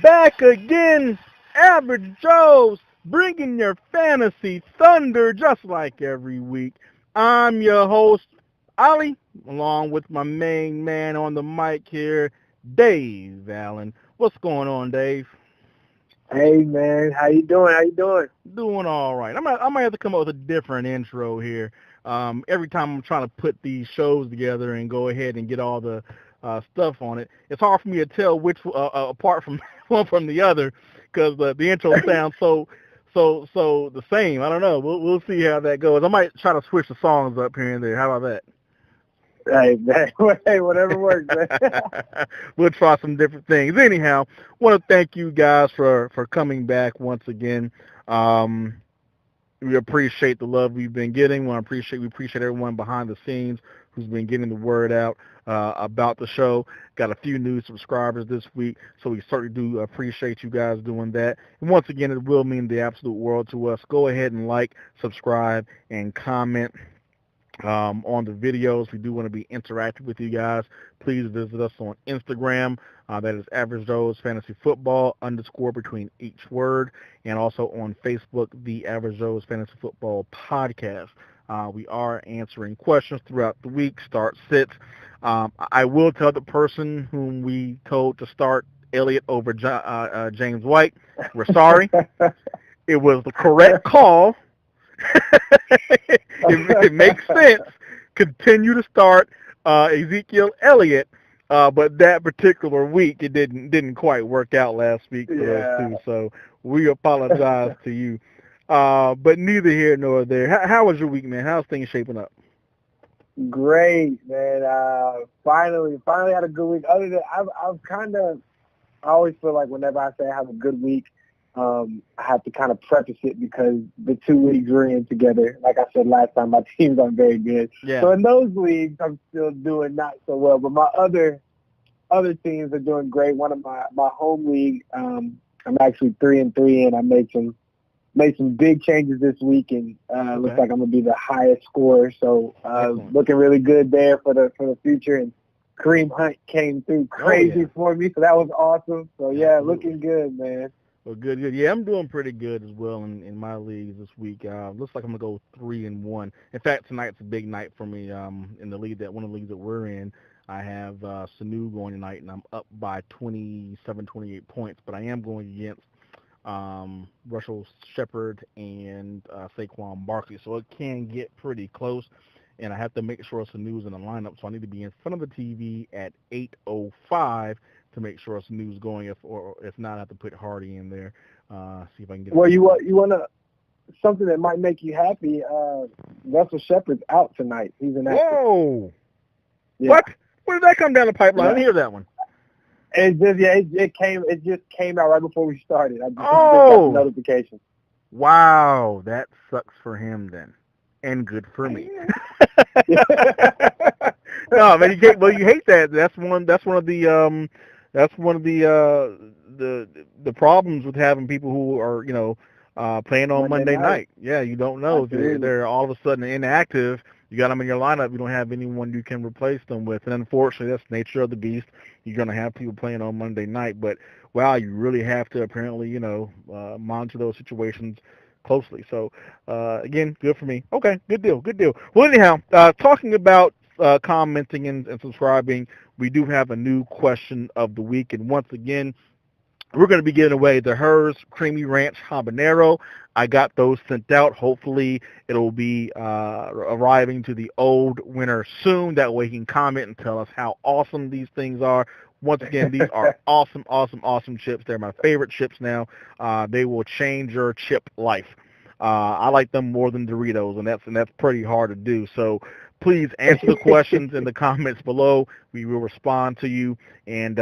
Back again, Average Joe's, bringing your fantasy thunder just like every week. I'm your host, Oli, along with my main man on the mic here, Dave Allen. What's going on, Dave? Hey man, how you doing? How you doing? Doing all right. I might have to come up with a different intro here. Every time I'm trying to put these shows together and go ahead and get all the stuff on it, it's hard for me to tell which apart from one from the other because the intro sounds so the same. I don't know. We'll see how that goes. I might try to switch the songs up here and there. How about Hey man, hey, whatever works, man. that? We'll try some different things. Anyhow, want to thank you guys for coming back once again. Um, we appreciate the love we've been getting. We appreciate everyone behind the scenes who's been getting the word out about the show. Got a few new subscribers this week, so we certainly do appreciate you guys doing that. And once again, it will mean the absolute world to us. Go ahead and like, subscribe, and comment on the videos. We do want to be interactive with you guys. Please visit us on Instagram. That is Average Joe's Fantasy Football _ between each word. And also on Facebook, the Average Joe's Fantasy Football Podcast. We are answering questions throughout the week, start sits. I will tell the person whom we told to start Elliott over James White, we're sorry. It was the correct call. It makes sense. Continue to start Ezekiel Elliott, but that particular week it didn't quite work out last week for us too. So we apologize to you. But neither here nor there. How was your week, man? How's things shaping up? Great, man. Finally had a good week. Other than I always feel like whenever I say I have a good week, I have to kind of preface it because the 2 weeks we're in together, like I said last time, my team's done very good. Yeah. So in those leagues, I'm still doing not so well, but my other teams are doing great. One of my home league, I'm actually 3-3, and I made some big changes this week, and looks like I'm gonna be the highest scorer. So looking really good there for the future. And Kareem Hunt came through crazy for me, so that was awesome. So yeah, looking good, man. Well, good. Yeah, I'm doing pretty good as well in my leagues this week. Looks like I'm gonna go 3-1. In fact, tonight's a big night for me. In the league one of the leagues that we're in, I have Sanu going tonight, and I'm up by 27, 28 points. But I am going against Russell Shepard and Saquon Barkley, so it can get pretty close. And I have to make sure Sanu's in the lineup, so I need to be in front of the TV at 8:05 to make sure Sanu's going. If not, I have to put Hardy in there. See if I can get. Well, you want something that might make you happy. Russell Shepard's out tonight. He's in action. Whoa! Yeah. What? When did that come down the pipeline? I didn't hear that one. It just came out right before we started. I just got the notification. Wow, that sucks for him then, and good for me. No, man, you hate that. That's one of the problems with having people who are playing on Monday night. Yeah, you don't know if they're all of a sudden inactive. You got them in your lineup. You don't have anyone you can replace them with, and unfortunately, that's the nature of the beast. You're going to have people playing on Monday night, but wow, you really have to apparently monitor those situations closely. So again, good for me. Okay, good deal. Well, anyhow, talking about commenting and subscribing, we do have a new question of the week, and once again, we're going to be giving away the Hers Creamy Ranch Habanero. I got those sent out. Hopefully, it'll be arriving to the old winner soon. That way, he can comment and tell us how awesome these things are. Once again, these are awesome chips. They're my favorite chips now. They will change your chip life. I like them more than Doritos, and that's pretty hard to do. So please answer the questions in the comments below. We will respond to you. And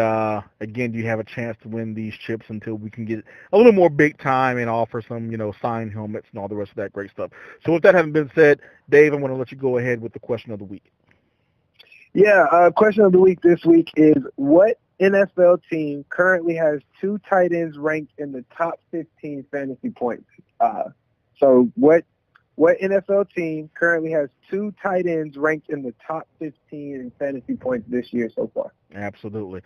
again, you have a chance to win these chips until we can get a little more big time and offer some, signed helmets and all the rest of that great stuff. So with that having been said, Dave, I'm going to let you go ahead with the question of the week. Yeah, question of the week this week is, what NFL team currently has 2 tight ends ranked in the top 15 fantasy points? So what NFL team currently has 2 tight ends ranked in the top 15 in fantasy points this year so far? Absolutely.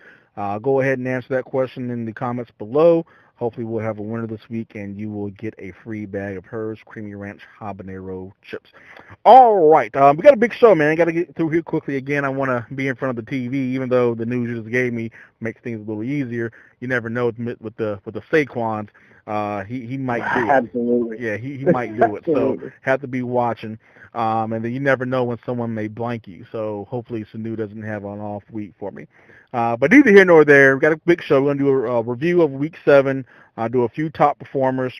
Go ahead and answer that question in the comments below. Hopefully we'll have a winner this week, and you will get a free bag of hers Creamy Ranch Habanero chips. All right, we got a big show, man. Got to get through here quickly. Again, I want to be in front of the TV, even though the news you just gave me makes things a little easier. You never know with the Saquons. He might do it. Absolutely. Yeah, he might do it. So have to be watching. And then you never know when someone may blank you. So hopefully Sanu doesn't have an off week for me. But neither here nor there. We've got a big show. We're going to do a review of Week 7, do a few top performers,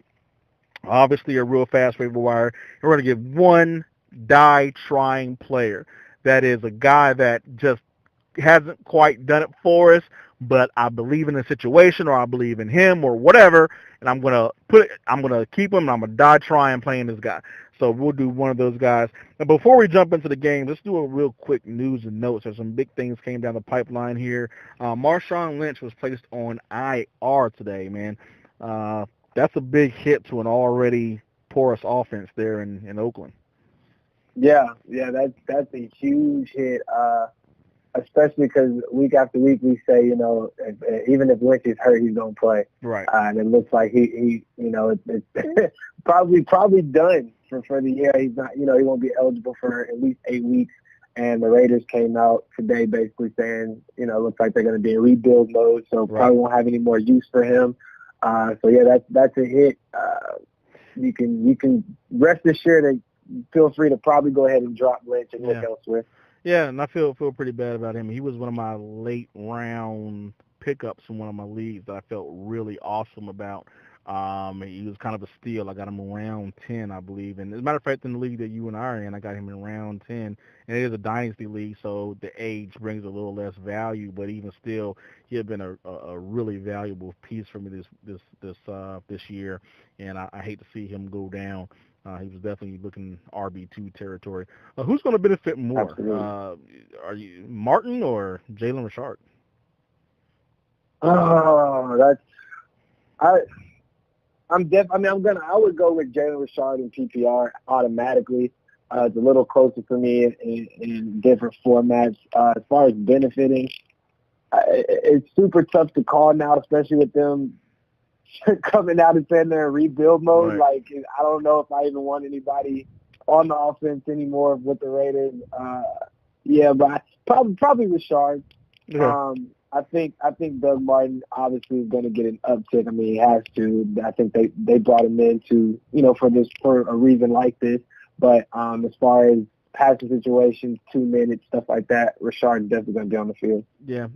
obviously a real fast waiver wire. And we're going to give one die-trying player. That is a guy that just hasn't quite done it for us, but I believe in the situation, or I believe in him, or whatever, and I'm gonna keep him, and I'm gonna die trying playing this guy. So we'll do one of those guys. And before we jump into the game, let's do a real quick news and notes. There's some big things came down the pipeline here. Marshawn Lynch was placed on IR today, man. That's a big hit to an already porous offense there in Oakland. Yeah, that's a huge hit. Especially because week after week we say, even if Lynch is hurt, he's gonna play. Right. And it looks like he it's probably done for the year. He's not, he won't be eligible for at least 8 weeks. And the Raiders came out today basically saying, looks like they're gonna be in rebuild mode, so probably won't have any more use for him. So yeah, that's a hit. You can rest assured that feel free to probably go ahead and drop Lynch and look elsewhere. Yeah, and I feel pretty bad about him. He was one of my late round pickups in one of my leagues that I felt really awesome about. He was kind of a steal. I got him in round 10, I believe. And as a matter of fact, in the league that you and I are in, I got him in round 10. And it is a dynasty league, so the age brings a little less value. But even still, he had been a really valuable piece for me this year. And I hate to see him go down. He was definitely looking RB2 territory. Who's going to benefit more? Are you Martin or Jalen Richard? Oh, I would go with Jalen Richard in PPR automatically. It's a little closer for me in different formats. As far as benefiting, it's super tough to call now, especially with them coming out and saying they're in rebuild mode. Right. Like, I don't know if I even want anybody on the offense anymore with the Raiders. But probably Richard. Yeah. I think Doug Martin obviously is going to get an uptick. I mean, he has to. I think they brought him in to, for a reason like this. But as far as passing situations, 2 minutes, stuff like that, Richard is definitely going to be on the field. Yeah.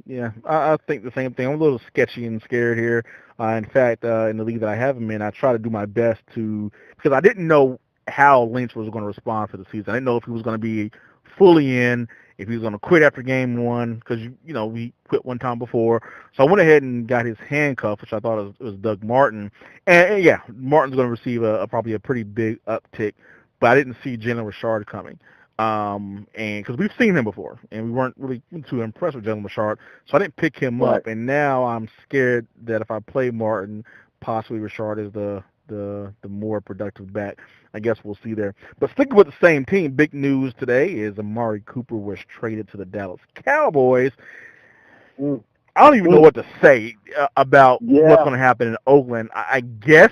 I think the same thing. I'm a little sketchy and scared here. In fact, in the league that I have him in, I try to do my best because I didn't know how Lynch was going to respond for the season. I didn't know if he was going to be fully in, if he was going to quit after game 1, because, we quit one time before. So I went ahead and got his handcuff, which I thought was Doug Martin. And yeah, Martin's going to receive probably a pretty big uptick, but I didn't see Jalen Richard coming. And because we've seen him before, and we weren't really too impressed with Jalen Richard, so I didn't pick him up. And now I'm scared that if I play Martin, possibly Richard is the more productive back. I guess we'll see there. But sticking with the same team, big news today is Amari Cooper was traded to the Dallas Cowboys. I don't even know what to say about what's going to happen in Oakland. I guess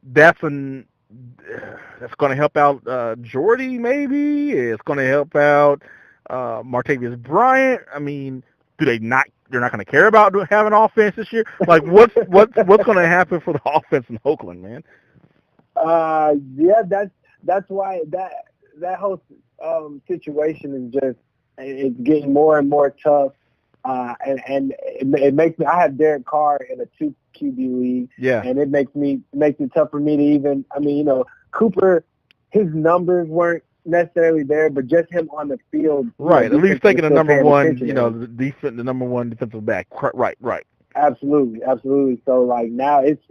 that's going to help out Jordy, maybe. It's going to help out Martavius Bryant. I mean, they're not going to care about having offense this year? Like, what's going to happen for the offense in Oakland, man? That's why that whole situation is just, it's getting more and more tough. And it makes me, I have Derek Carr in a 2 QB league. Yeah. And it makes it tough for me to even, Cooper, his numbers weren't necessarily there, but just him on the field. Right. At least taking the number one, the number one defensive back. Right. Absolutely. So like now it's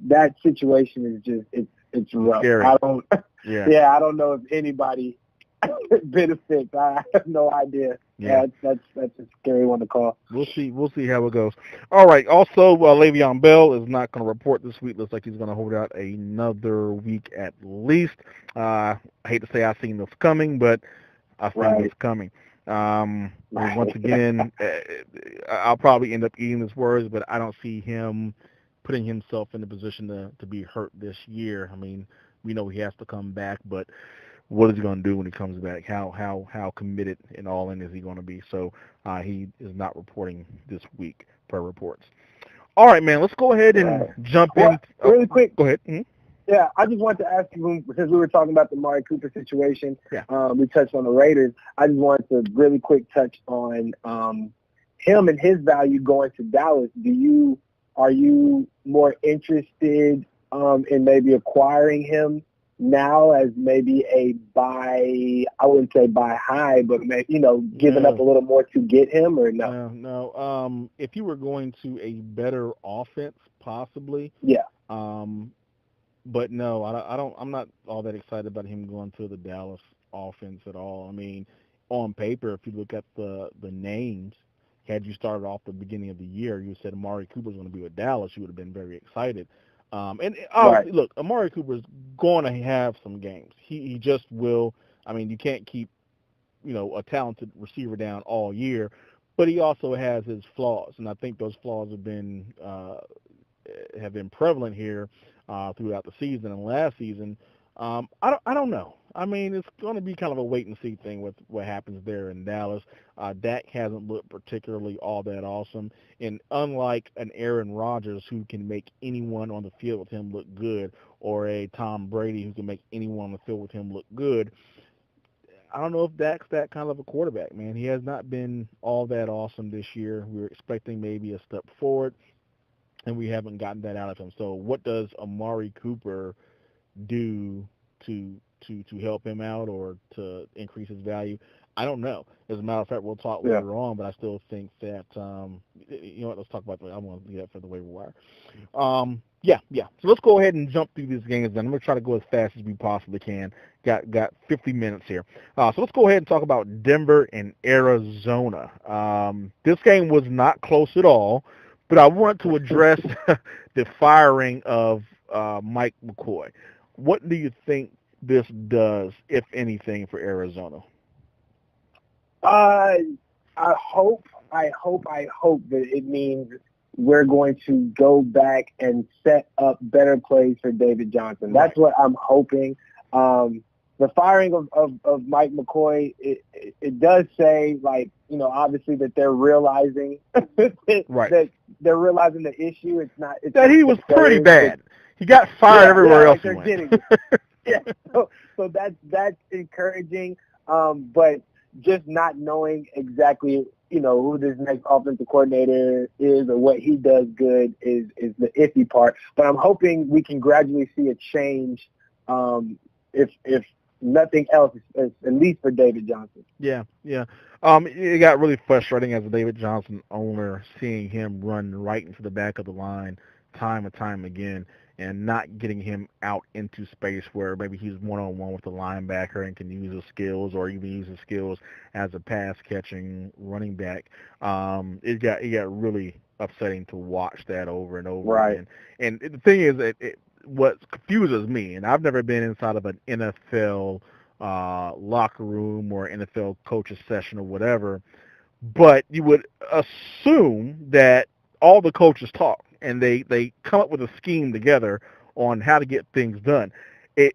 that situation is just, it's rough. Scary. I don't know if anybody benefits. I have no idea. Yeah, that's a scary one to call. We'll see how it goes. All right. Also, Le'Veon Bell is not going to report this week. Looks like he's going to hold out another week at least. I hate to say I've seen this coming, but I think it's coming. Once again, I'll probably end up eating his words, but I don't see him putting himself in a position to be hurt this year. I mean, we know he has to come back, but what is he going to do when he comes back? How committed and all in is he going to be? So he is not reporting this week per reports. All right, man. Let's go ahead and jump in. Really quick. Go ahead. Mm-hmm. Yeah, I just wanted to ask you, since we were talking about the Amari Cooper situation, we touched on the Raiders. I just wanted to really quick touch on him and his value going to Dallas. Are you more interested in maybe acquiring him now as maybe a buy? I wouldn't say buy high, but maybe, giving up a little more to get him, or no? No. If you were going to a better offense, possibly. Yeah. But no, I don't. I'm not all that excited about him going to the Dallas offense at all. I mean, on paper, if you look at the names, had you started off the beginning of the year, you said Amari Cooper's going to be with Dallas, you would have been very excited. And obviously, look, Amari Cooper's going to have some games. He just will. I mean, you can't keep a talented receiver down all year, but he also has his flaws, and I think those flaws have been prevalent here throughout the season and last season. I don't know. I mean, it's going to be kind of a wait and see thing with what happens there in Dallas. Dak hasn't looked particularly all that awesome, and unlike an Aaron Rodgers who can make anyone on the field with him look good, or a Tom Brady who can make anyone on the field with him look good, I don't know if Dak's that kind of a quarterback, man. He has not been all that awesome this year. We were expecting maybe a step forward, and we haven't gotten that out of him. So what does Amari Cooper do to help him out or to increase his value? I don't know. As a matter of fact, we'll talk later on, but I still think that, let's talk about I'm going to do that for the waiver wire. So let's go ahead and jump through these games then. I'm going to try to go as fast as we possibly can. Got 50 minutes here. So let's go ahead and talk about Denver and Arizona. This game was not close at all, but I want to address the firing of Mike McCoy. What do you think this does, if anything, for Arizona? I hope that it means we're going to go back and set up better plays for David Johnson. That's what I'm hoping. The firing of Mike McCoy, it does say, obviously that they're realizing that they're realizing the issue. It's not that he was pretty bad. He got fired everywhere else he went. Getting it. So that's encouraging. But just not knowing exactly, who this next offensive coordinator is or what he does good is the iffy part. But I'm hoping we can gradually see a change, if nothing else, at least for David Johnson. Yeah. It got really frustrating as a David Johnson owner, seeing him run right into the back of the line time and time again, and not getting him out into space where maybe he's one-on-one with the linebacker and can use his skills, or even use his skills as a pass-catching running back. It got really upsetting to watch that over and over again. And the thing is, what confuses me, and I've never been inside of an NFL locker room or NFL coaches session or whatever, but you would assume that all the coaches talk and they come up with a scheme together on how to get things done. I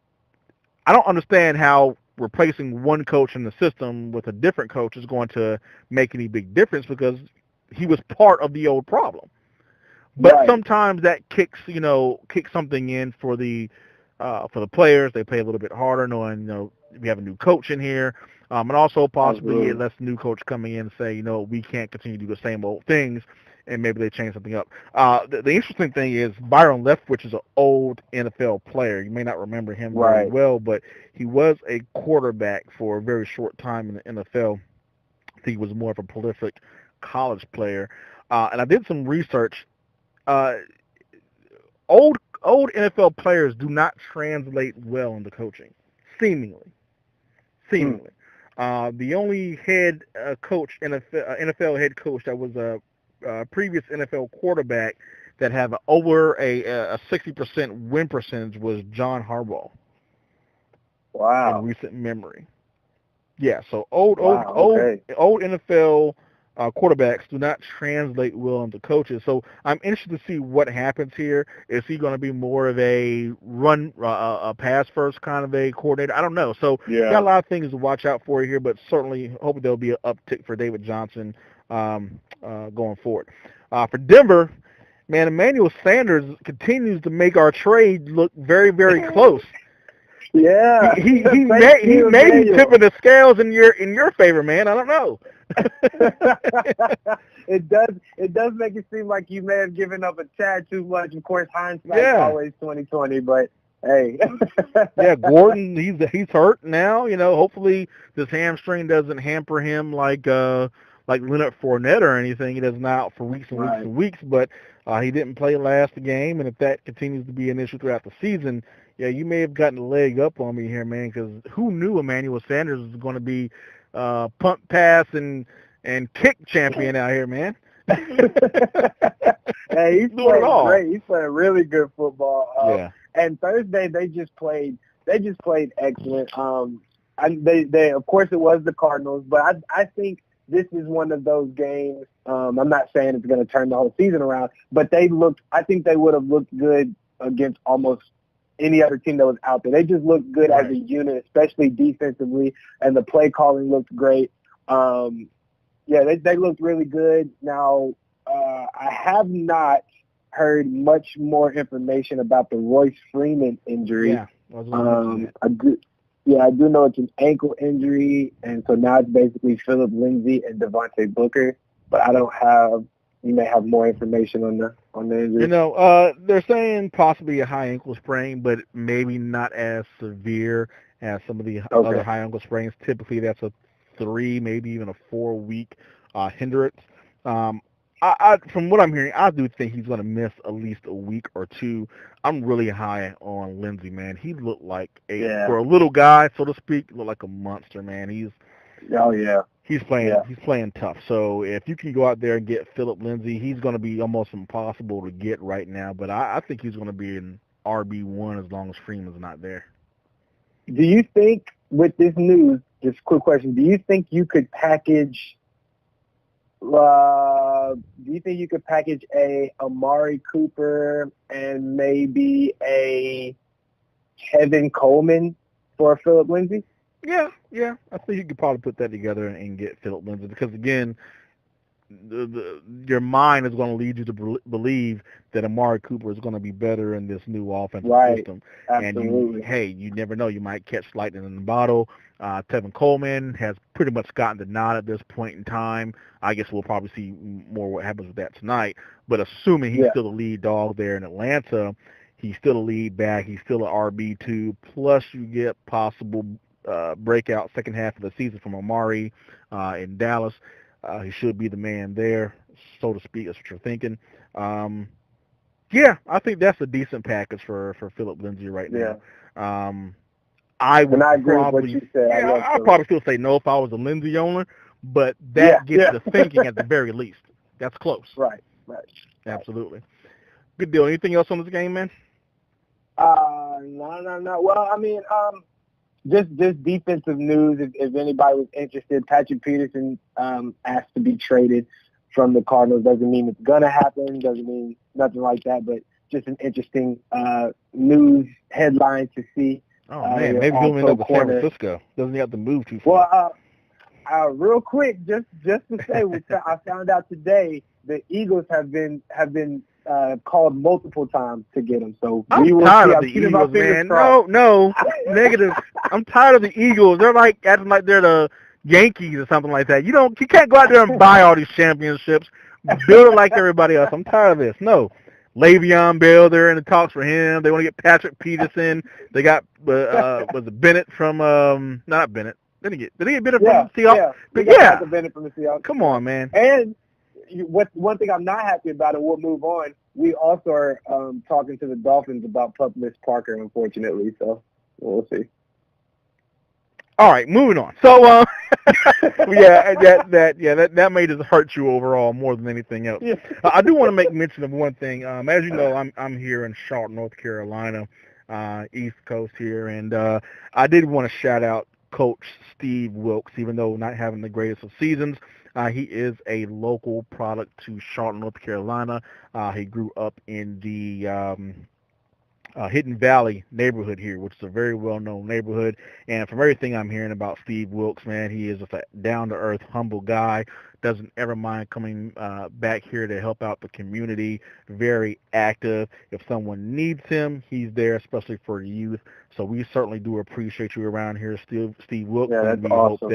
don't understand how replacing one coach in the system with a different coach is going to make any big difference, because he was part of the old problem. But sometimes that kicks something in for the players. They play a little bit harder, knowing we have a new coach in here, and also possibly it lets the new coach coming in and say, we can't continue to do the same old things, and maybe they change something up. The interesting thing is Byron Leftwich is an old NFL player. You may not remember him very well, but he was a quarterback for a very short time in the NFL. I think he was more of a prolific college player. And I did some research. Old NFL players do not translate well into coaching, seemingly. The only head coach, NFL head coach that was a previous NFL quarterback that have over a 60% win percentage was John Harbaugh. Wow. In recent memory. Yeah, so Okay. old NFL quarterbacks do not translate well into coaches. So I'm interested to see what happens here. Is he going to be more of a a pass first kind of a coordinator? I don't know. So got a lot of things to watch out for here, but certainly hope there'll be an uptick for David Johnson going forward. For Denver, man, Emmanuel Sanders continues to make our trade look very, very close. Yeah, he may be tipping the scales in your favor, man. I don't know. It does make it seem like you may have given up a tad too much. Of course, hindsight's always 20/20, but hey. Yeah, Gordon, he's hurt now. Hopefully this hamstring doesn't hamper him like Leonard Fournette or anything. He doesn't out for weeks and weeks and weeks, but he didn't play last game, and if that continues to be an issue throughout the season, yeah, you may have gotten a leg up on me here, man, because who knew Emmanuel Sanders was going to be punt, pass, and kick champion out here, man. Hey, he's playing great. He's playing really good football. And Thursday they just played excellent. They of course it was the Cardinals, but I think this is one of those games. I'm not saying it's going to turn the whole season around, but I think they would have looked good against almost any other team that was out there. They just looked good as a unit, especially defensively, and the play calling looked great. They looked really good. Now, I have not heard much more information about the Royce Freeman injury. Yeah, I do know it's an ankle injury, and so now it's basically Phillip Lindsay and Devontae Booker, but I don't have. You may have more information on the injury. They're saying possibly a high ankle sprain, but maybe not as severe as some of the other high ankle sprains. Typically, that's a 3, maybe even a 4-week hindrance. From what I'm hearing, I do think he's going to miss at least a week or two. I'm really high on Lindsey, man. He looked like for a little guy, so to speak, looked like a monster, man. He's playing tough. So if you can go out there and get Phillip Lindsay, he's going to be almost impossible to get right now. But I think he's going to be an RB1 as long as Freeman's not there. Do you think with this news, just a quick question, do you think you could package a Amari Cooper and maybe a Kevin Coleman for Phillip Lindsay? Yeah. I think you could probably put that together and get Phillip Lindsay because, again, your mind is going to lead you to believe that Amari Cooper is going to be better in this new offensive system. Absolutely. And you never know. You might catch lightning in the bottle. Tevin Coleman has pretty much gotten the nod at this point in time. I guess we'll probably see more what happens with that tonight. But assuming he's still the lead dog there in Atlanta, he's still a lead back. He's still an RB2. Plus you get possible breakout second half of the season from Amari in Dallas. He should be the man there, so to speak. That's what you're thinking. I think that's a decent package for Phillip Lindsay right now. I agree with what you said. I'd probably still say no if I was a Lindsay owner, but that gets the thinking at the very least. That's close. Right. Absolutely. Good deal. Anything else on this game, man? No. Well, I mean, just defensive news. If anybody was interested, Patrick Peterson asked to be traded from the Cardinals. Doesn't mean it's gonna happen. Doesn't mean nothing like that. But just an interesting news headline to see. Oh man, maybe he'll end up in San Francisco. Doesn't he have to move too far? Well, real quick, just to say, I found out today the Eagles have been called multiple times to get him. So we will tired see. of the Eagles, man. No, negative. I'm tired of the Eagles. They're like acting like they're the Yankees or something like that. You can't go out there and buy all these championships. Build it like everybody else. I'm tired of this. No. Le'Veon Bell, they're in the talks for him. They want to get Patrick Peterson. They got was it Bennett from not Bennett. Did he get Bennett from the Seahawks? Yeah. Bennett from the Seahawks. Come on, man. And one thing I'm not happy about, and we'll move on. We also are talking to the Dolphins about Pupless Parker, unfortunately. So we'll see. All right, moving on. So, that may just hurt you overall more than anything else. Yeah. I do want to make mention of one thing. As you know, I'm here in Charlotte, North Carolina, East Coast here, and I did want to shout out Coach Steve Wilkes, even though not having the greatest of seasons. He is a local product to Charlotte, North Carolina. He grew up in the Hidden Valley neighborhood here, which is a very well-known neighborhood. And from everything I'm hearing about Steve Wilkes, man, he is just a down-to-earth, humble guy. Doesn't ever mind coming back here to help out the community. Very active. If someone needs him, he's there, especially for youth. So we certainly do appreciate you around here, Steve Wilkes. Yeah, and that's we awesome. hope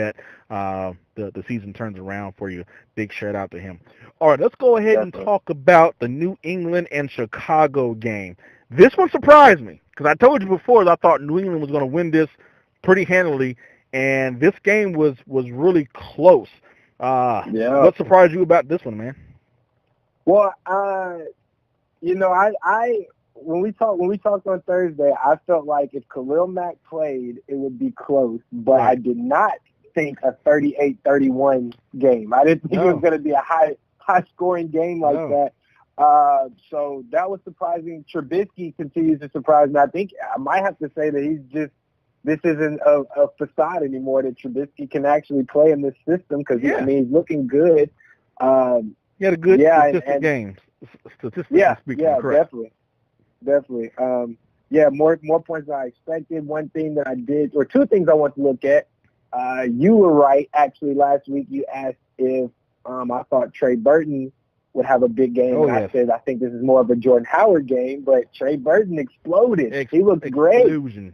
that the season turns around for you. Big shout out to him. All right, let's go ahead and talk about the New England and Chicago game. This one surprised me because I told you before that I thought New England was going to win this pretty handily, and this game was really close. What surprised you about this one, man? Well, you know, I when we talked on Thursday, I felt like if Khalil Mack played, it would be close, but I did not think a 38-31 game. I didn't think it was going to be a high scoring game like that. So that was surprising. Trubisky continues to surprise me. I think I might have to say that this isn't a facade anymore, that Trubisky can actually play in this system because, he's looking good. He had a good statistic game. Statistically speaking, correct. Definitely. More points than I expected. One thing that I did, or two things I want to look at. You were right, actually, last week you asked if I thought Trey Burton would have a big game. I said I think this is more of a Jordan Howard game, but Trey Burton exploded. He looked great.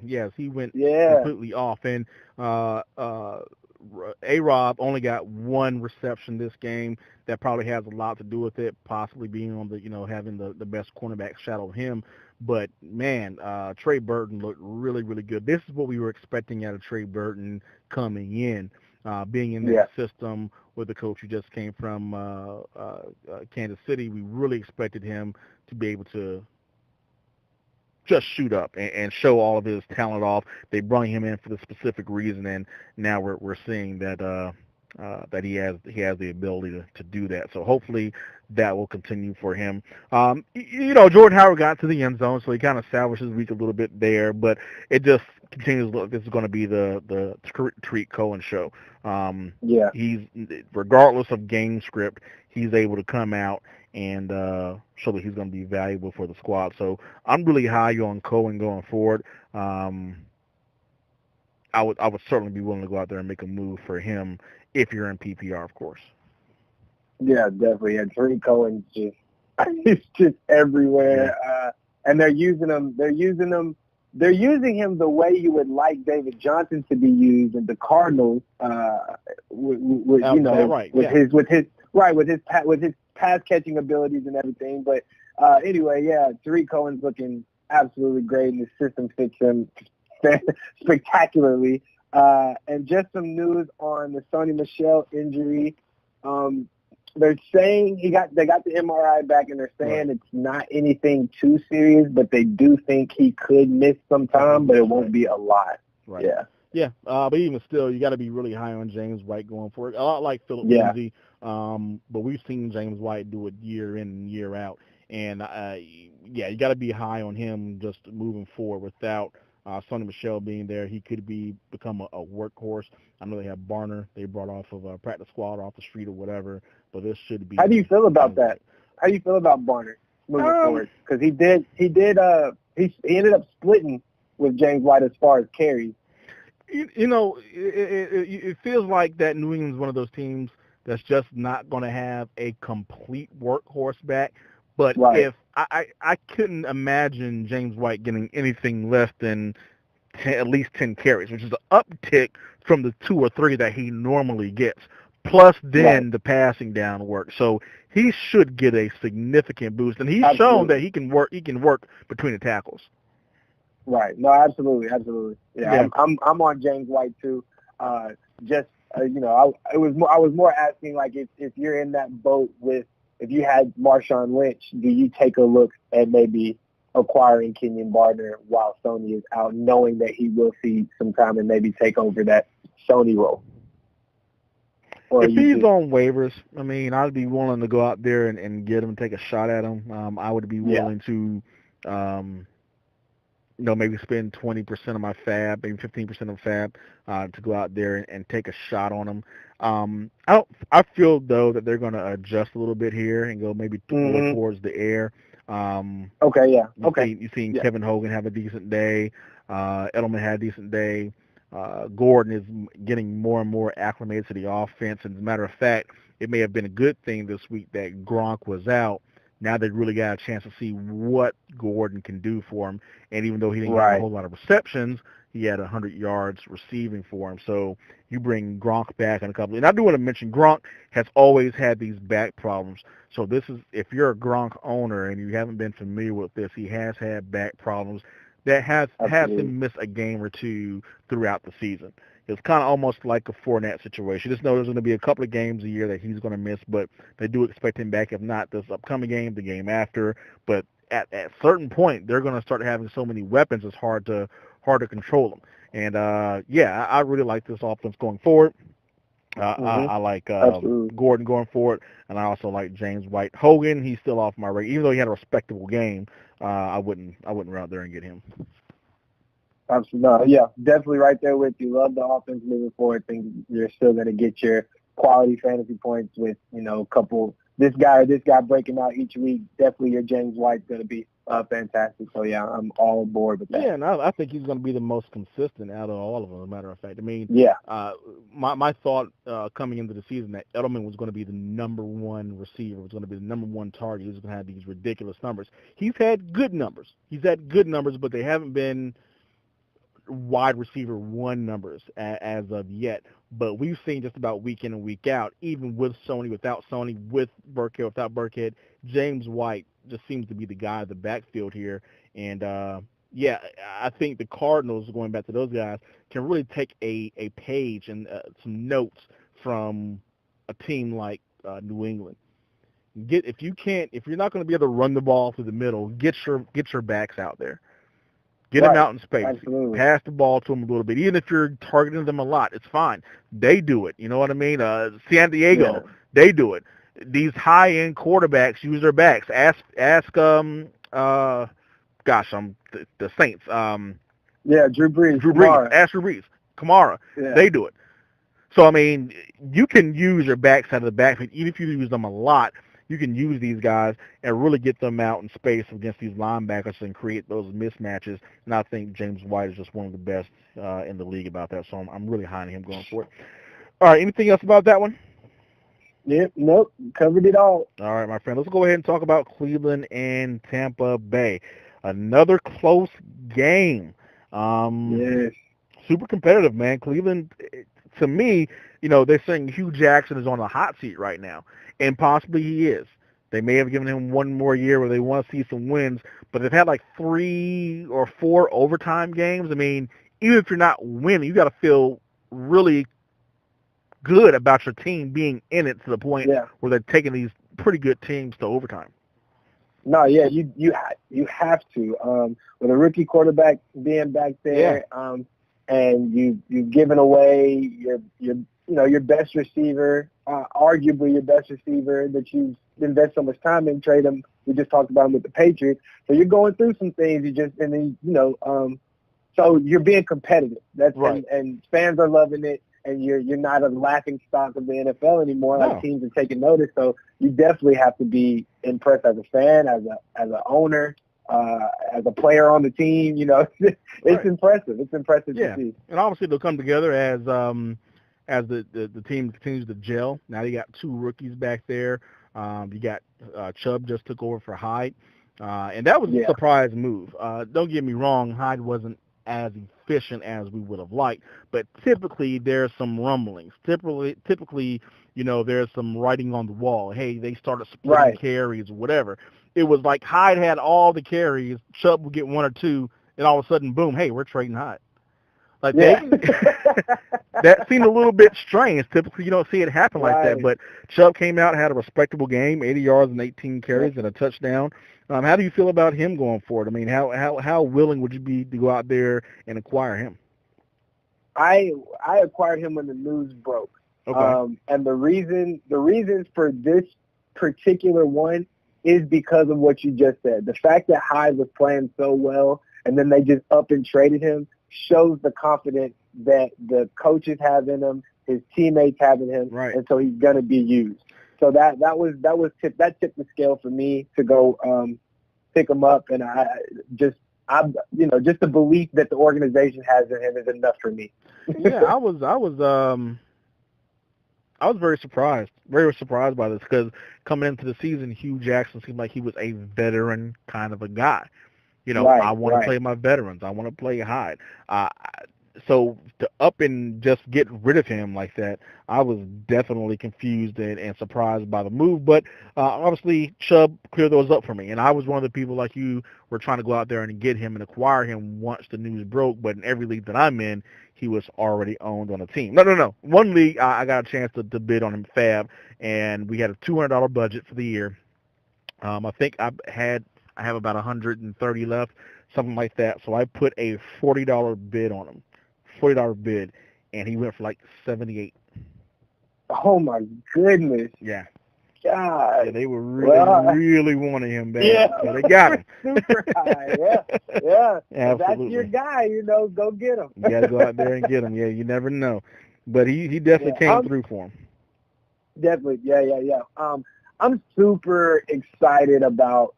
Yes, he went completely off. And A-Rob only got one reception this game. That probably has a lot to do with it, possibly being on the, having the best cornerback shadow him. But, man, Trey Burton looked really, really good. This is what we were expecting out of Trey Burton coming in. Being in that system with the coach who just came from Kansas City, we really expected him to be able to just shoot up and show all of his talent off. They brought him in for the specific reason, and now we're seeing that that he has the ability to do that. So hopefully that will continue for him. Jordan Howard got to the end zone, so he kind of salvaged his week a little bit there, but it just continues to look, this is going to be the Tariq Cohen show. He's, regardless of game script, he's able to come out and show that he's going to be valuable for the squad. So I'm really high on Cohen going forward. I would certainly be willing to go out there and make a move for him if you're in PPR, of course. Yeah, definitely. And Tariq Cohen's he's just everywhere. And they're using him the way you would like David Johnson to be used in the Cardinals, with his pass catching abilities and everything. But anyway, Tariq Cohen's looking absolutely great, and the system fits him spectacularly. And just some news on the Sony Michel injury. They're saying they got the MRI back, and they're saying it's not anything too serious, but they do think he could miss some time, but it won't be a lot. Right. Yeah. But even still, you got to be really high on James White going forward. A lot like Philip Lindsay. But we've seen James White do it year in and year out, and you got to be high on him just moving forward. Without Sony Michel being there, he could become a workhorse. I know they have Barner they brought off of a practice squad off the street or whatever, but this should be. How do you feel about that? How do you feel about Barner moving forward? Because he ended up splitting with James White as far as carries. It feels like that New England's one of those teams that's just not going to have a complete workhorse back. But if I couldn't imagine James White getting anything less than at least 10 carries, which is an uptick from the 2 or 3 that he normally gets, plus then the passing down work. So he should get a significant boost, and he's shown that he can work between the tackles. Right. No, absolutely. Yeah. I'm on James White too. I was more asking, like, if you're in that boat with, if you had Marshawn Lynch, do you take a look at maybe acquiring Kenyon Barner while Sony is out, knowing that he will see some time and maybe take over that Sony role? Or if he's on waivers, I mean, I'd be willing to go out there and get him and take a shot at him. I would be willing to, maybe spend 20% of my fab, maybe 15% of fab to go out there and take a shot on them. I feel though that they're going to adjust a little bit here and go maybe more towards the air. Okay, yeah. You've seen Kevin Hogan have a decent day. Edelman had a decent day. Gordon is getting more and more acclimated to the offense. And as a matter of fact, it may have been a good thing this week that Gronk was out. Now they really got a chance to see what Gordon can do for him. And even though he didn't have a whole lot of receptions, he had 100 yards receiving for him. So you bring Gronk back in a couple. And I do want to mention Gronk has always had these back problems. So this is, if you're a Gronk owner and you haven't been familiar with this, he has had back problems that has him miss a game or two throughout the season. It's kind of almost like a Fournette situation. Just know there's going to be a couple of games a year that he's going to miss, but they do expect him back, if not this upcoming game, the game after. But at a certain point, they're going to start having so many weapons, it's hard to control them. And, I really like this offense going forward. I like Gordon going forward, and I also like James White. Hogan, he's still off my radar. Even though he had a respectable game, I wouldn't run out there and get him. Absolutely. No, yeah, definitely right there with you. Love the offense moving forward. Think you're still going to get your quality fantasy points with, a couple, this guy or this guy breaking out each week. Definitely your James White's going to be fantastic. So, yeah, I'm all aboard with that. Yeah, and I think he's going to be the most consistent out of all of them, as a matter of fact. I mean, my thought coming into the season that Edelman was going to be the number one receiver, was going to be the number one target. He was going to have these ridiculous numbers. He's had good numbers. But they haven't been wide receiver one numbers as of yet, but we've seen just about week in and week out, even with Sony, without Sony, with Burkhead, without Burkhead, James White just seems to be the guy in the backfield here. And I think the Cardinals, going back to those guys, can really take a page and some notes from a team like New England. If you're not going to be able to run the ball through the middle, get your backs out there. Get them out in space. Absolutely. Pass the ball to them a little bit. Even if you're targeting them a lot, it's fine. They do it. You know what I mean? San Diego, they do it. These high-end quarterbacks use their backs. Ask the Saints. Drew Brees. Ask Drew Brees. Kamara. Yeah. They do it. So, I mean, you can use your backs out of the backfield. Even if you use them a lot, you can use these guys and really get them out in space against these linebackers and create those mismatches. And I think James White is just one of the best in the league about that. So I'm really high on him going forward. All right, anything else about that one? Yep, nope, covered it all. All right, my friend, let's go ahead and talk about Cleveland and Tampa Bay. Another close game. Yes. Super competitive, man. Cleveland, to me, they're saying Hugh Jackson is on the hot seat right now. And possibly he is. They may have given him one more year where they want to see some wins, but they've had like 3 or 4 overtime games. I mean, even if you're not winning, you got to feel really good about your team being in it to the point where they're taking these pretty good teams to overtime. No, yeah, you have to. With a rookie quarterback being back there, and you've given away your best receiver, arguably your best receiver that you've invested so much time in, trade him. We just talked about him with the Patriots. So you're going through some things. So you're being competitive. That's right. And fans are loving it. And you're not a laughing stock of the NFL anymore. No. Like, teams are taking notice. So you definitely have to be impressed as a fan, as an owner, as a player on the team. It's impressive. It's impressive to see. And obviously they'll come together as the team continues to gel. Now you got 2 rookies back there. You got Chubb just took over for Hyde, and that was a surprise move. Don't get me wrong, Hyde wasn't as efficient as we would have liked, but typically there's some rumblings. Typically, there's some writing on the wall. Hey, they started splitting carries or whatever. It was like Hyde had all the carries, Chubb would get 1 or 2, and all of a sudden, boom, hey, we're trading Hyde. Like that seemed a little bit strange. Typically, you don't see it happen like that. But Chubb came out, had a respectable game, 80 yards and 18 carries and a touchdown. How do you feel about him going forward? I mean, how willing would you be to go out there and acquire him? I acquired him when the news broke. Okay. And the reasons for this particular one is because of what you just said. The fact that Hyde was playing so well, and then they just up and traded him, shows the confidence that the coaches have in him, his teammates have in him, right. and so he's gonna be used. So that tipped the scale for me to go pick him up, and just the belief that the organization has in him is enough for me. Yeah, I was very surprised by this because coming into the season, Hugh Jackson seemed like he was a veteran kind of a guy. Right, I want to play my veterans. I want to play Hyde. So to up and just get rid of him like that, I was definitely confused and surprised by the move. But obviously, Chubb cleared those up for me. And I was one of the people like you were trying to go out there and get him and acquire him once the news broke. But in every league that I'm in, he was already owned on a team. No. One league, I got a chance to bid on him, Fab, and we had a $200 budget for the year. I think I have about 130 left, something like that. So I put a $40 bid on him. $40 bid, and he went for like 78. Oh my goodness! Yeah, God, yeah, they were really wanting him back. Yeah, so they got him. Super high. Yeah. Absolutely. That's your guy. Go get him. You got to go out there and get him. Yeah, you never know, but he definitely came through for him. Definitely, yeah. I'm super excited about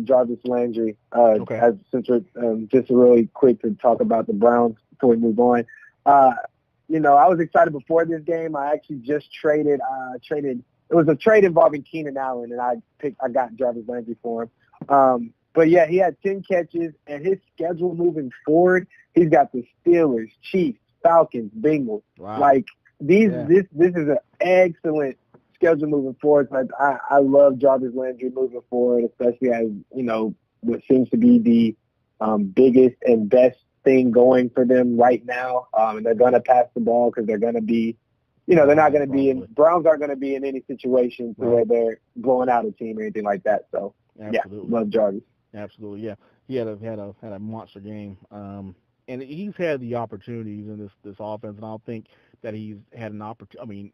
Jarvis Landry. Okay. Since we're just really quick to talk about the Browns before we move on. I was excited before this game. I actually just traded. It was a trade involving Keenan Allen, and I got Jarvis Landry for him. But yeah, he had 10 catches, and his schedule moving forward, he's got the Steelers, Chiefs, Falcons, Bengals. Wow. Like this is an excellent schedule moving forward. So I love Jarvis Landry moving forward, especially as what seems to be the biggest and best thing going for them right now. And they're going to pass the ball because they're going to be, they're not going to be in, Browns aren't going to be in any situation where they're blowing out a team or anything like that. So, absolutely. Yeah, love Jarvis. Absolutely, yeah. He had a monster game. And he's had the opportunities in this offense, and I don't think that he's had an opportunity. I mean,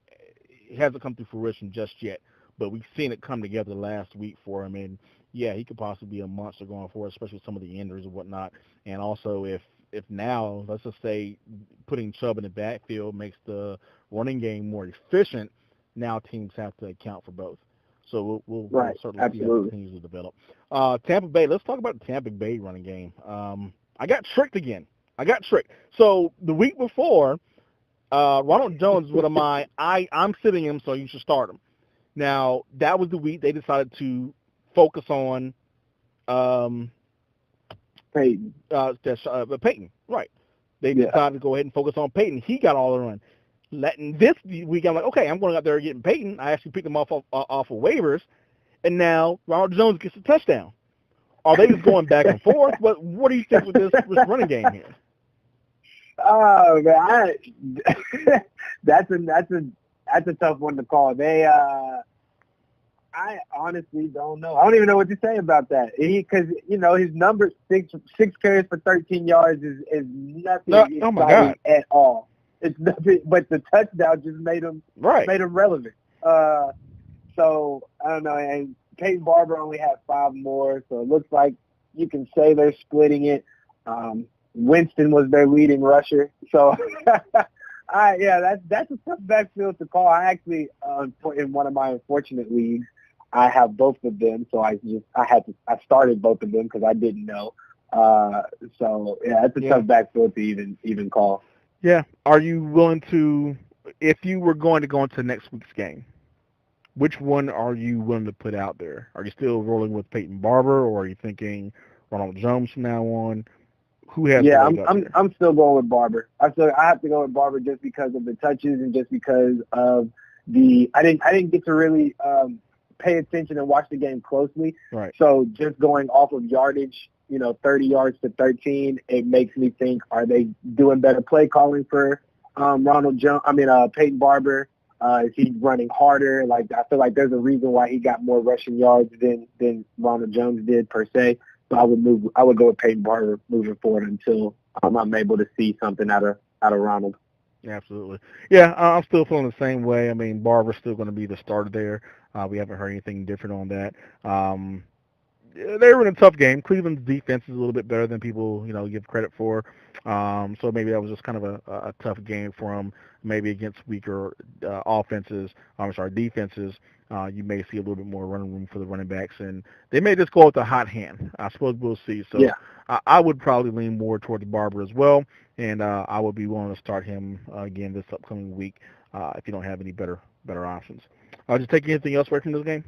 it hasn't come to fruition just yet, but we've seen it come together last week for him, and yeah, he could possibly be a monster going forward, especially with some of the injuries and whatnot. And also, if now, let's just say, putting Chubb in the backfield makes the running game more efficient, now teams have to account for both. So we'll certainly see how it continues to develop. Tampa Bay, let's talk about the Tampa Bay running game. I got tricked again. So the week before, Ronald Jones was one of my, I'm sitting him, so you should start him. Now, that was the week they decided to focus on Peyton. Peyton, right. They decided to go ahead and focus on Peyton. He got all the run. This week, I'm like, okay, I'm going out there and getting Peyton. I actually picked him off of waivers, and now Ronald Jones gets a touchdown. Are they just going back and forth? What do you think with this running game here? Oh man, that's a tough one to call. I honestly don't know. I don't even know what to say about that. Because his number six carries for 13 yards is nothing exciting at all. It's nothing, but the touchdown just made him relevant. So I don't know. And Peyton Barber only had 5 more, so it looks like you can say they're splitting it. Winston was their leading rusher, so that's a tough backfield to call. I actually, in one of my unfortunate leagues, I have both of them, so I started both of them because I didn't know. So it's a tough backfield to even call. Yeah. Are you willing to, if you were going to go into next week's game, which one are you willing to put out there? Are you still rolling with Peyton Barber, or are you thinking Ronald Jones from now on? Who has? Yeah, I'm still going with Barber. I have to go with Barber just because of the touches and just because of I didn't get to really pay attention and watch the game closely. Right. So just going off of yardage, 30 yards to 13, it makes me think, are they doing better play calling for Peyton Barber? Is he running harder? Like, I feel like there's a reason why he got more rushing yards than Ronald Jones did per se. So I would go with Peyton Barber moving forward until I'm able to see something out of Ronald. Absolutely. Yeah, I'm still feeling the same way. I mean, Barber's still going to be the starter there. We haven't heard anything different on that. they were in a tough game. Cleveland's defense is a little bit better than people, give credit for. So maybe that was just kind of a tough game for them. Maybe against weaker defenses. You may see a little bit more running room for the running backs, and they may just go with the hot hand. I suppose we'll see. So Yeah. I would probably lean more towards Barber as well, and I would be willing to start him again this upcoming week if you don't have any better options. Just take anything else away from this game?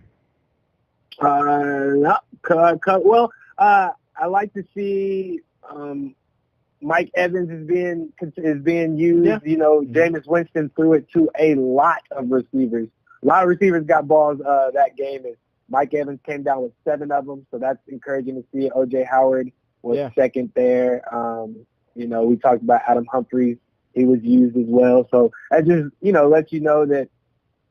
No. Well, I like to see Mike Evans is being used. Yeah. Jameis Winston threw it to a lot of receivers. A lot of receivers got balls that game, and Mike Evans came down with 7 of them, so that's encouraging to see. O.J. Howard was second there. We talked about Adam Humphries. He was used as well. So that just, lets you know that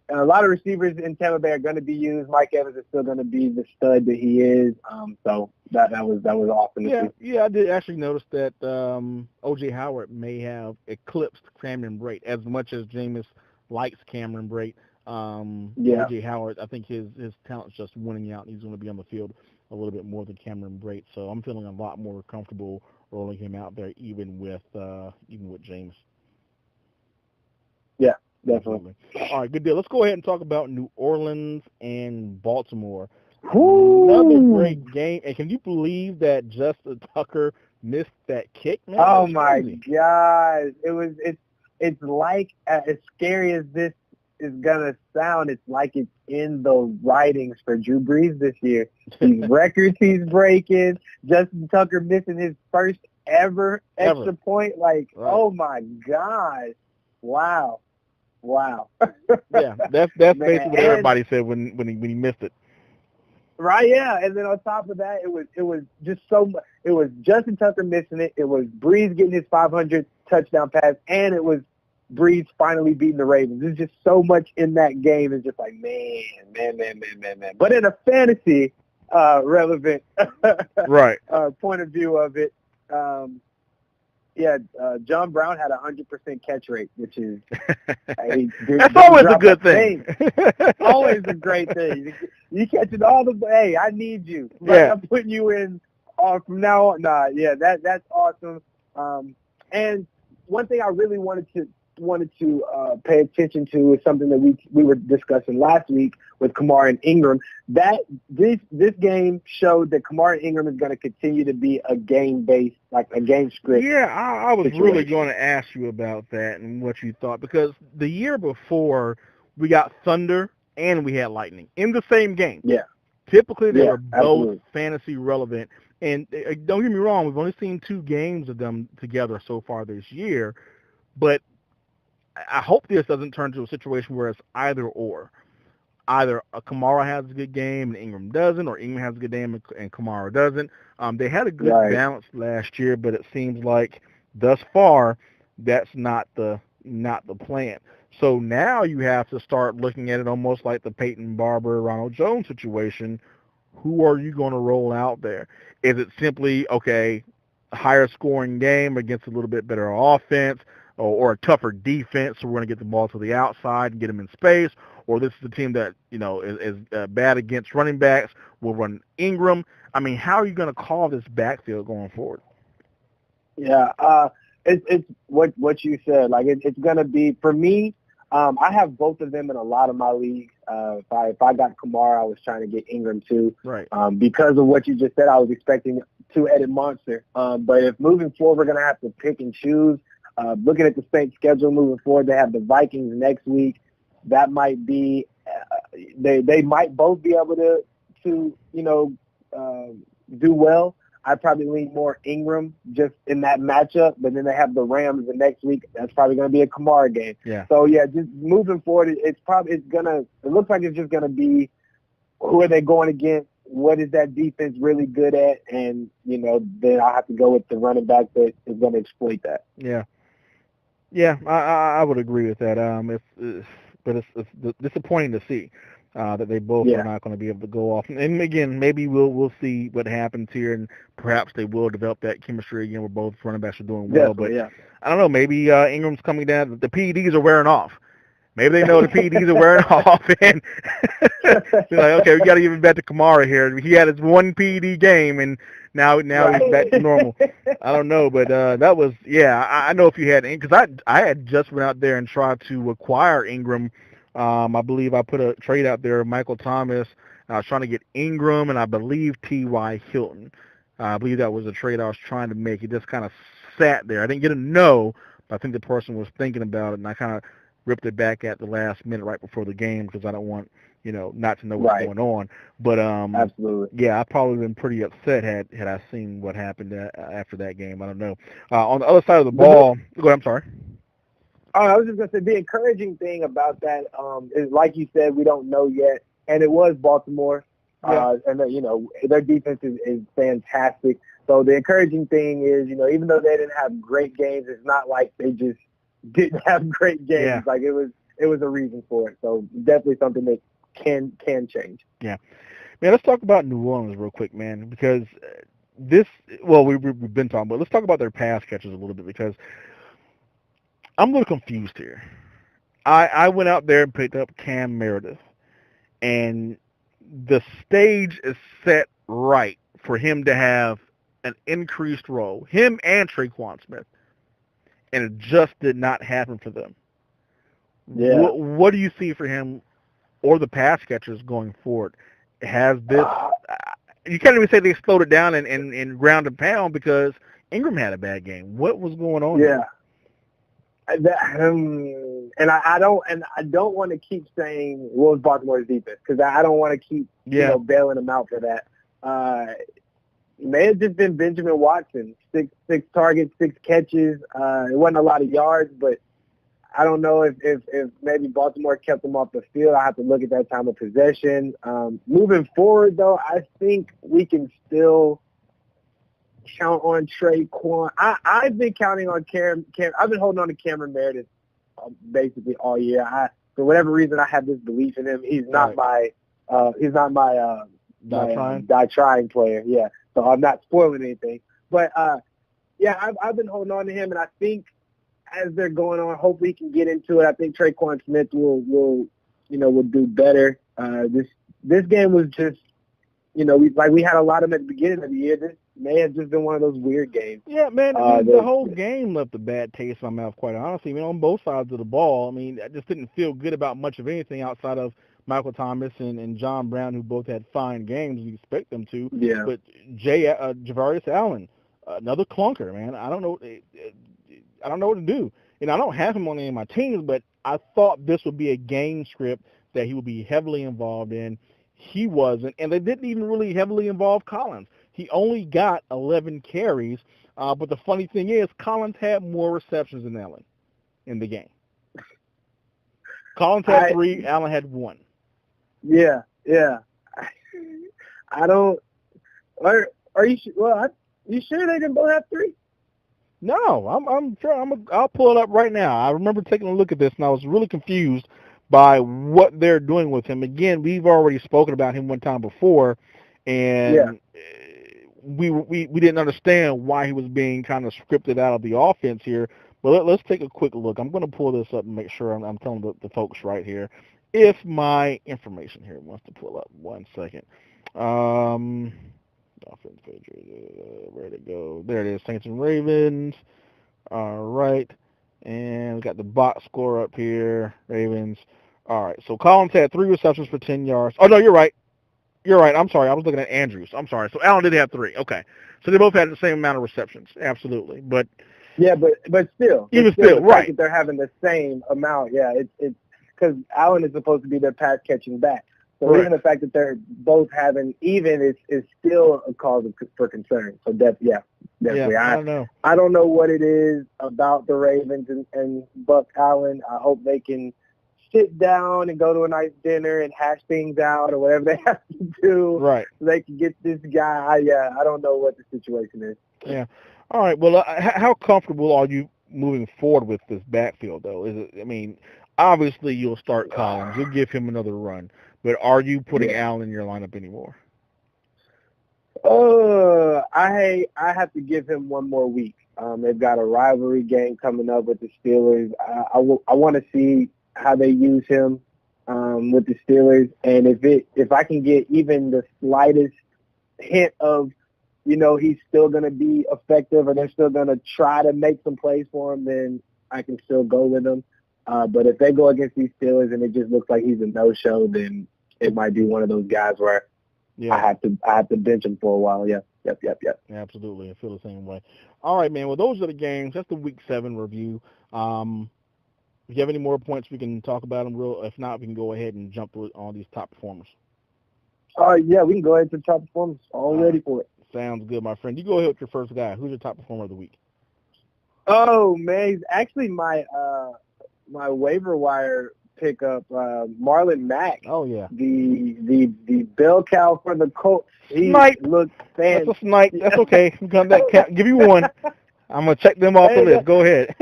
a lot of receivers in Tampa Bay are going to be used. Mike Evans is still going to be the stud that he is. So that was awesome. Yeah, I did actually notice that O.J. Howard may have eclipsed Cameron Brate as much as Jameis likes Cameron Brate. O.J. Howard, I think his talent's just winning out, and he's going to be on the field a little bit more than Cameron Brate. So I'm feeling a lot more comfortable rolling him out there, even with James. Yeah, definitely. All right, good deal. Let's go ahead and talk about New Orleans and Baltimore. Ooh. Another great game. And can you believe that Justin Tucker missed that kick, man? Oh my God! It's like, as scary as this is gonna sound, it's like it's in the writings for Drew Brees this year. These records he's breaking. Justin Tucker missing his first ever extra point. Like, right. Oh my God! Wow. Yeah, that's basically what everybody said when he missed it. Right, yeah, and then on top of that, it was just so much. It was Justin Tucker missing it. It was Brees getting his 500 touchdown pass, and it was Brees finally beating the Ravens. There's just so much in that game. It's just like, man. But in a fantasy relevant right point of view of it, John Brown had 100% catch rate, which is that's always a good thing. Always a great thing. You catching all the. Hey, I need you. Like, I'm putting you in from now on. That's awesome. And one thing I really wanted to pay attention to is something that we were discussing last week with Kamara and Ingram. That this game showed that Kamara and Ingram is going to continue to be a game-based, like a game script. Yeah, I was really going to ask you about that and what you thought, because the year before we got Thunder and we had Lightning in the same game. Yeah. Typically they were both absolutely fantasy relevant. And don't get me wrong, we've only seen 2 games of them together so far this year, but I hope this doesn't turn into a situation where it's either or. Either Kamara has a good game and Ingram doesn't, or Ingram has a good game and Kamara doesn't. They had a good balance last year, but it seems like thus far that's not the plan. So now you have to start looking at it almost like the Peyton Barber, Ronald Jones situation. Who are you going to roll out there? Is it simply, okay, a higher scoring game against a little bit better offense, or a tougher defense, so we're going to get the ball to the outside and get them in space, or this is a team that, is bad against running backs, we'll run Ingram. I mean, how are you going to call this backfield going forward? Yeah, it's what you said. Like, it's going to be, for me, I have both of them in a lot of my leagues. If I got Kamara, I was trying to get Ingram too. Right. Because of what you just said, I was expecting two-headed monster. But if moving forward, we're going to have to pick and choose. Looking at the Saints' schedule moving forward, they have the Vikings next week. That might be they might both be able to do well. I'd probably lean more Ingram just in that matchup, but then they have the Rams the next week. That's probably going to be a Kamara game. Yeah. So yeah, just moving forward, it looks like it's just going to be who are they going against? What is that defense really good at? And then I'll have to go with the running back that is going to exploit that. Yeah, I would agree with that. But it's disappointing to see that they both are not going to be able to go off. And again, maybe we'll see what happens here, and perhaps they will develop that chemistry again where both running backs are doing well. Definitely, but I don't know, maybe Ingram's coming down. The PEDs are wearing off. Maybe they know the PEDs are wearing off, and they're like, okay, we got to give it back to Kamara here. He had his one PED game, and now he's back to normal. I don't know, but that was I know if you had because I had just went out there and tried to acquire Ingram. I believe I put a trade out there, Michael Thomas. I was trying to get Ingram, and I believe T.Y. Hilton. I believe that was a trade I was trying to make. It just kind of sat there. I didn't get a no, but I think the person was thinking about it, and I kind of ripped it back at the last minute right before the game because I don't want not to know what's going on. But absolutely, yeah, I've probably been pretty upset had I seen what happened after that game. I don't know. On the other side of the ball, go ahead. I'm sorry. Oh, I was just gonna say the encouraging thing about that is, like you said, we don't know yet, and it was Baltimore, and their defense is fantastic. So the encouraging thing is, even though they didn't have great games, it's not like they just didn't have great games. Yeah. Like it was a reason for it. So definitely something that can change. Yeah, man. Let's talk about New Orleans real quick, man, because we've been talking, but let's talk about their pass catchers a little bit because I'm a little confused here. I went out there and picked up Cam Meredith, and the stage is set right for him to have an increased role, him and Traquan Smith, and it just did not happen for them. Yeah. What do you see for him or the pass catchers going forward? Has this... you can't even say they slowed it down and ground and pound because Ingram had a bad game. What was going on there? And I don't want to keep saying what was Baltimore's defense because I don't want to keep bailing them out for that. It may have just been Benjamin Watson, six targets, 6 catches. It wasn't a lot of yards, but I don't know if maybe Baltimore kept them off the field. I have to look at that time of possession. Moving forward, though, I think we can still count on Traquan. I've been counting on Cam. I've been holding on to Cameron Meredith basically all year. For whatever reason, I have this belief in him. He's not my die trying player. Yeah, so I'm not spoiling anything. But I've been holding on to him, and I think as they're going on, hopefully he can get into it. I think Traquan Smith will do better. This game was just, we had a lot of them at the beginning of the year. This may have just been one of those weird games. Yeah, man, the whole game left a bad taste in my mouth, quite honestly. I mean, on both sides of the ball, I mean, I just didn't feel good about much of anything outside of Michael Thomas and John Brown, who both had fine games. You expect them to. Yeah. But Javarius Allen, another clunker, man. I don't know what to do. I don't have him on any of my teams, but I thought this would be a game script that he would be heavily involved in. He wasn't, and they didn't even really heavily involve Collins. He only got 11 carries, but the funny thing is Collins had more receptions than Allen in the game. Collins had 3, Allen had 1. Yeah. I don't. Are you? Well, you sure they didn't both have 3? No, I'm sure. I'll pull it up right now. I remember taking a look at this, and I was really confused by what they're doing with him. Again, we've already spoken about him one time before, and we didn't understand why he was being kind of scripted out of the offense here. But let's take a quick look. I'm going to pull this up and make sure I'm telling the folks right here. If my information here wants to pull up, 1 second. Offense page, where'd it go? There it is, Saints and Ravens. All right. And we got the box score up here, Ravens. All right, so Collins had 3 receptions for 10 yards. Oh, no, you're right. I'm sorry. I was looking at Andrews. I'm sorry. So Allen did have 3. Okay. So they both had the same amount of receptions. Absolutely. But yeah, but still. Even still, right. That they're having the same amount. Yeah, it's because Allen is supposed to be their pass catching back. So even the fact that they're both having even is still a cause for concern. So definitely. I don't know. I don't know what it is about the Ravens and Buck Allen. I hope they can sit down and go to a nice dinner and hash things out or whatever they have to do. Right. So they can get this guy. I don't know what the situation is. Yeah. All right. Well, how comfortable are you moving forward with this backfield, though? Is it? I mean, obviously you'll start Collins. You'll give him another run. But are you putting Allen in your lineup anymore? I have to give him one more week. They've got a rivalry game coming up with the Steelers. I want to see how they use him with the Steelers, and if I can get even the slightest hint of, he's still going to be effective, or they're still going to try to make some plays for him, then I can still go with him. But if they go against these Steelers and it just looks like he's a no-show, then it might be one of those guys where I have to bench him for a while. Yeah. Yep. Absolutely. I feel the same way. All right, man. Well, those are the games. That's the Week 7 review. If you have any more points, we can talk about them. If not, we can go ahead and jump through all these top performers. Yeah, we can go ahead to top performers. All ready for it. Sounds good, my friend. You go ahead with your first guy. Who's your top performer of the week? Oh, man. He's actually my waiver wire pickup, Marlon Mack. Oh, yeah. The bell cow for the Colts. He looks fantastic. That's a snipe. That's okay. Come back. Give you one. I'm gonna check them off the list. Go ahead.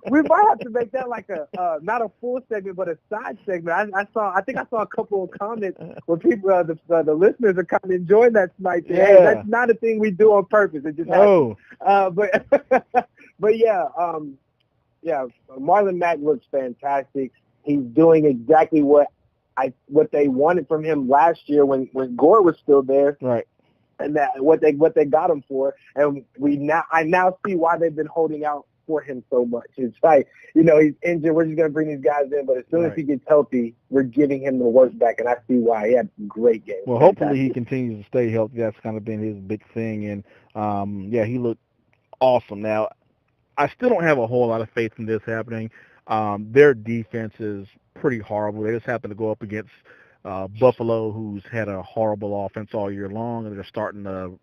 We might have to make that like a not a full segment, but a side segment. I think I saw a couple of comments where people, the listeners are kind of enjoying that snipe. Yeah. Hey, that's not a thing we do on purpose. It just happens. But yeah, Marlon Mack looks fantastic. He's doing exactly what they wanted from him last year when Gore was still there. Right. And that what they got him for, and I now see why they've been holding out for him so much. It's like, he's injured. We're just gonna bring these guys in, but as soon as he gets healthy, we're giving him the work back, and I see why. He had a great game. Well, hopefully he continues to stay healthy. That's kind of been his big thing, and he looked awesome. Now, I still don't have a whole lot of faith in this happening. Their defense is pretty horrible. They just happen to go up against Buffalo, who's had a horrible offense all year long, and they're starting to,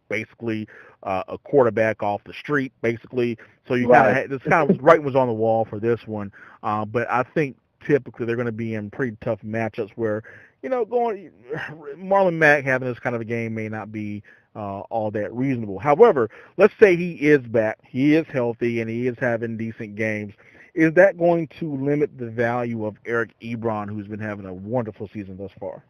basically a quarterback off the street, basically. So you this kind of writing was on the wall for this one. But I think typically they're going to be in pretty tough matchups where, Marlon Mack having this kind of a game may not be all that reasonable. However, let's say he is back, he is healthy, and he is having decent games. Is that going to limit the value of Eric Ebron, who's been having a wonderful season thus far?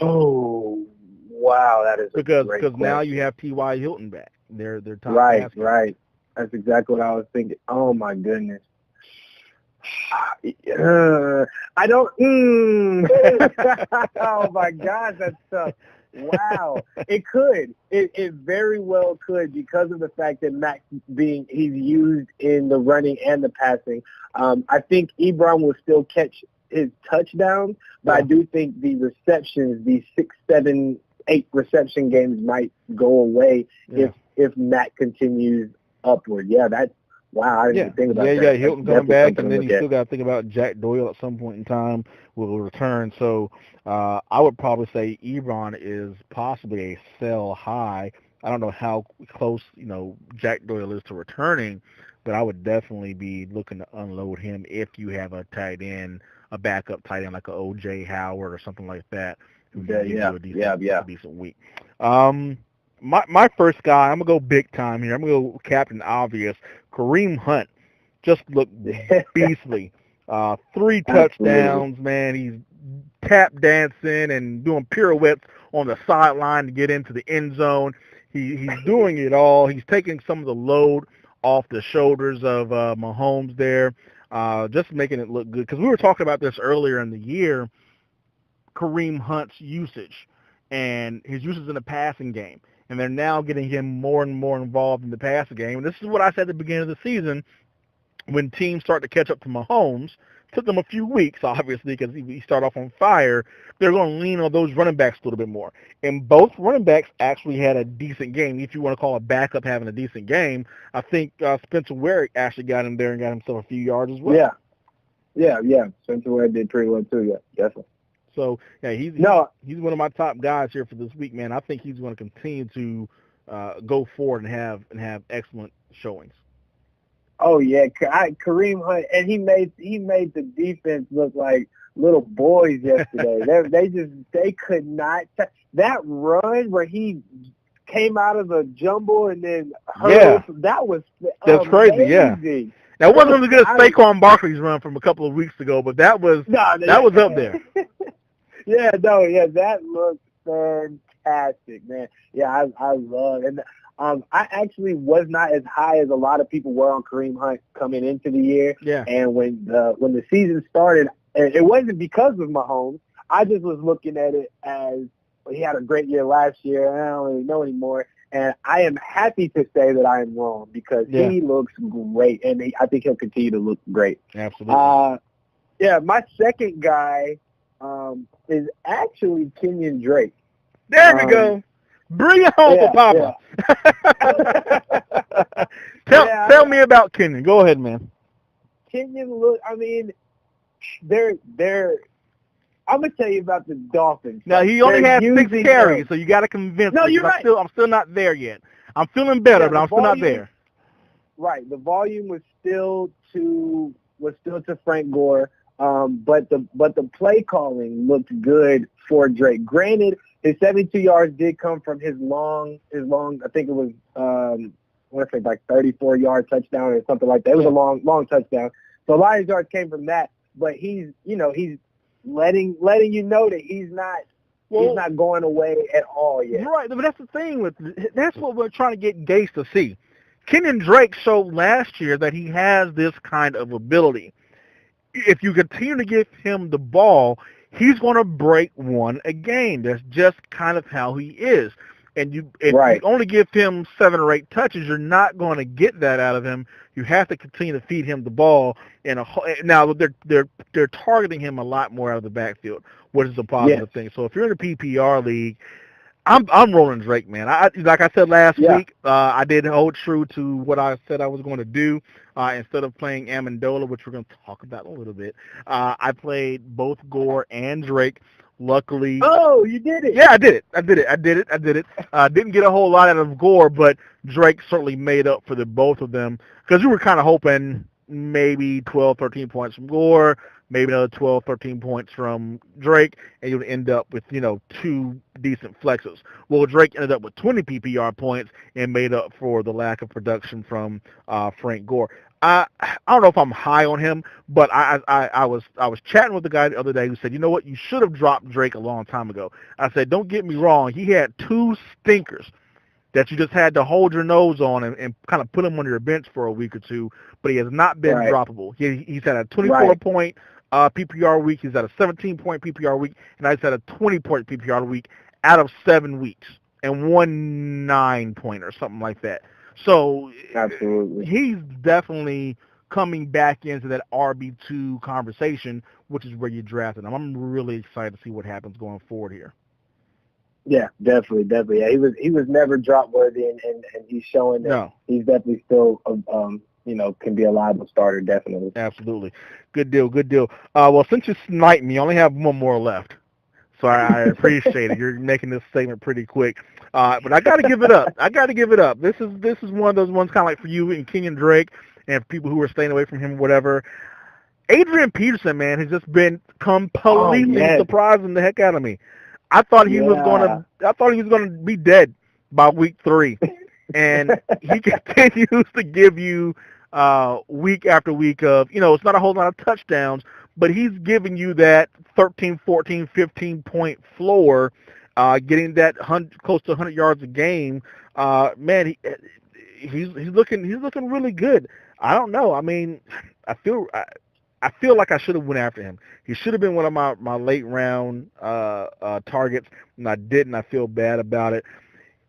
Oh, wow, that is because now you have T.Y. Hilton back. They're top right. That's exactly what I was thinking. Oh my goodness. I don't. Oh my gosh, that's tough. Wow, it could. It very well could, because of the fact that Max he's used in the running and the passing. I think Ebron will still catch his touchdowns, but I do think the receptions, the 6, 7, 8 reception games might go away if Matt continues upward. Yeah, that's wow. I didn't even think about that. Yeah, Hilton coming back, and then you still got to think about Jack Doyle at some point in time will return. So I would probably say Ebron is possibly a sell high. I don't know how close, Jack Doyle is to returning, but I would definitely be looking to unload him if you have a tight end, a backup tight end like a O.J. Howard or something like that. Who can give you a decent week. My first guy, I'm going to go big time here. I'm going to go Captain Obvious. Kareem Hunt just looked beastly. 3 touchdowns, man. He's tap dancing and doing pirouettes on the sideline to get into the end zone. He's doing it all. He's taking some of the load off the shoulders of Mahomes there, just making it look good. Because we were talking about this earlier in the year, Kareem Hunt's usage and his usage in the passing game. And they're now getting him more and more involved in the passing game. And this is what I said at the beginning of the season, when teams start to catch up to Mahomes. Took them a few weeks, obviously, because he started off on fire. They're going to lean on those running backs a little bit more. And both running backs actually had a decent game. If you want to call a backup having a decent game, I think Spencer Ware actually got him there and got himself a few yards as well. Yeah. Spencer Ware did pretty well too. Yeah, definitely. So he's one of my top guys here for this week, man. I think he's going to continue to go forward and have excellent showings. Oh yeah, Kareem Hunt, and he made the defense look like little boys yesterday. they could not that run where he came out of a jumble and then that's crazy. Yeah. Now, it wasn't as good as Saquon Barkley's run from a couple of weeks ago, but that was up there. That looked fantastic, man. Yeah, I love, and I actually was not as high as a lot of people were on Kareem Hunt coming into the year. Yeah. And when the season started, it wasn't because of Mahomes. I just was looking at it as, well, he had a great year last year, and I don't really know anymore. And I am happy to say that I am wrong because he looks great, and I think he'll continue to look great. Absolutely. My second guy is actually Kenyon Drake. There we go. Bring it home for Papa. Yeah. Tell me about Kenyon. Go ahead, man. Kenyon, look, I mean, they're. I'm gonna tell you about the Dolphins. Now he only had 6 carries, so you got to convince me. No, you're right. I'm still not there yet. I'm feeling better, but I'm still not there. Right. The volume was still to Frank Gore, but the play calling looked good for Drake. Granted, his 72 yards did come from his long. I think it was I want to say like 34-yard touchdown or something like that. It was a long touchdown. So a lot of his yards came from that. But he's letting you know that he's not going away at all yet. Right, but that's the thing that's what we're trying to get Gase to see. Kenyon Drake showed last year that he has this kind of ability. If you continue to give him the ball, he's going to break one a game. That's just kind of how he is. And if you only give him 7 or 8 touches, you're not going to get that out of him. You have to continue to feed him the ball. Now they're targeting him a lot more out of the backfield, which is a positive thing. So if you're in a PPR league, I'm rolling Drake, man. Like I said last week, I did hold true to what I said I was going to do. Instead of playing Amendola, which we're going to talk about in a little bit, I played both Gore and Drake. Luckily. Oh, you did it. Yeah, I did it. Didn't get a whole lot out of Gore, but Drake certainly made up for the both of them because we were kind of hoping maybe 12, 13 points from Gore, maybe another 12, 13 points from Drake, and you would end up with, 2 decent flexes. Well, Drake ended up with 20 PPR points and made up for the lack of production from Frank Gore. I don't know if I'm high on him, but I was chatting with the guy the other day who said, you know what, you should have dropped Drake a long time ago. I said, don't get me wrong, he had 2 stinkers that you just had to hold your nose on and kind of put him on your bench for a week or two, but he has not been droppable. He's had a 24-point PPR week, he's had a 17-point PPR week, and he's had a 20-point PPR week out of 7 weeks, and 1 9-pointer, something like that. So absolutely, he's definitely coming back into that RB2 conversation, which is where you drafted him. I'm really excited to see what happens going forward here. Yeah, definitely. Yeah, he was never drop worthy, and he's showing that he's definitely still can be a liable starter. Definitely. Absolutely. Good deal. Well, since you sniped me, I only have one more left. So I appreciate it. You're making this statement pretty quick. But I got to give it up. This is one of those ones kind of like for you and Kenyon Drake and people who are staying away from him or whatever. Adrian Peterson, man, has just been completely surprising the heck out of me. I thought he was gonna be dead by week 3. And he continues to give you week after week of, it's not a whole lot of touchdowns, but he's giving you that 13, 14, 15-point floor, getting that close to 100 yards a game. Man, he's looking really good. I don't know. I mean, I feel like I should have went after him. He should have been one of my late round targets, and I didn't. I feel bad about it.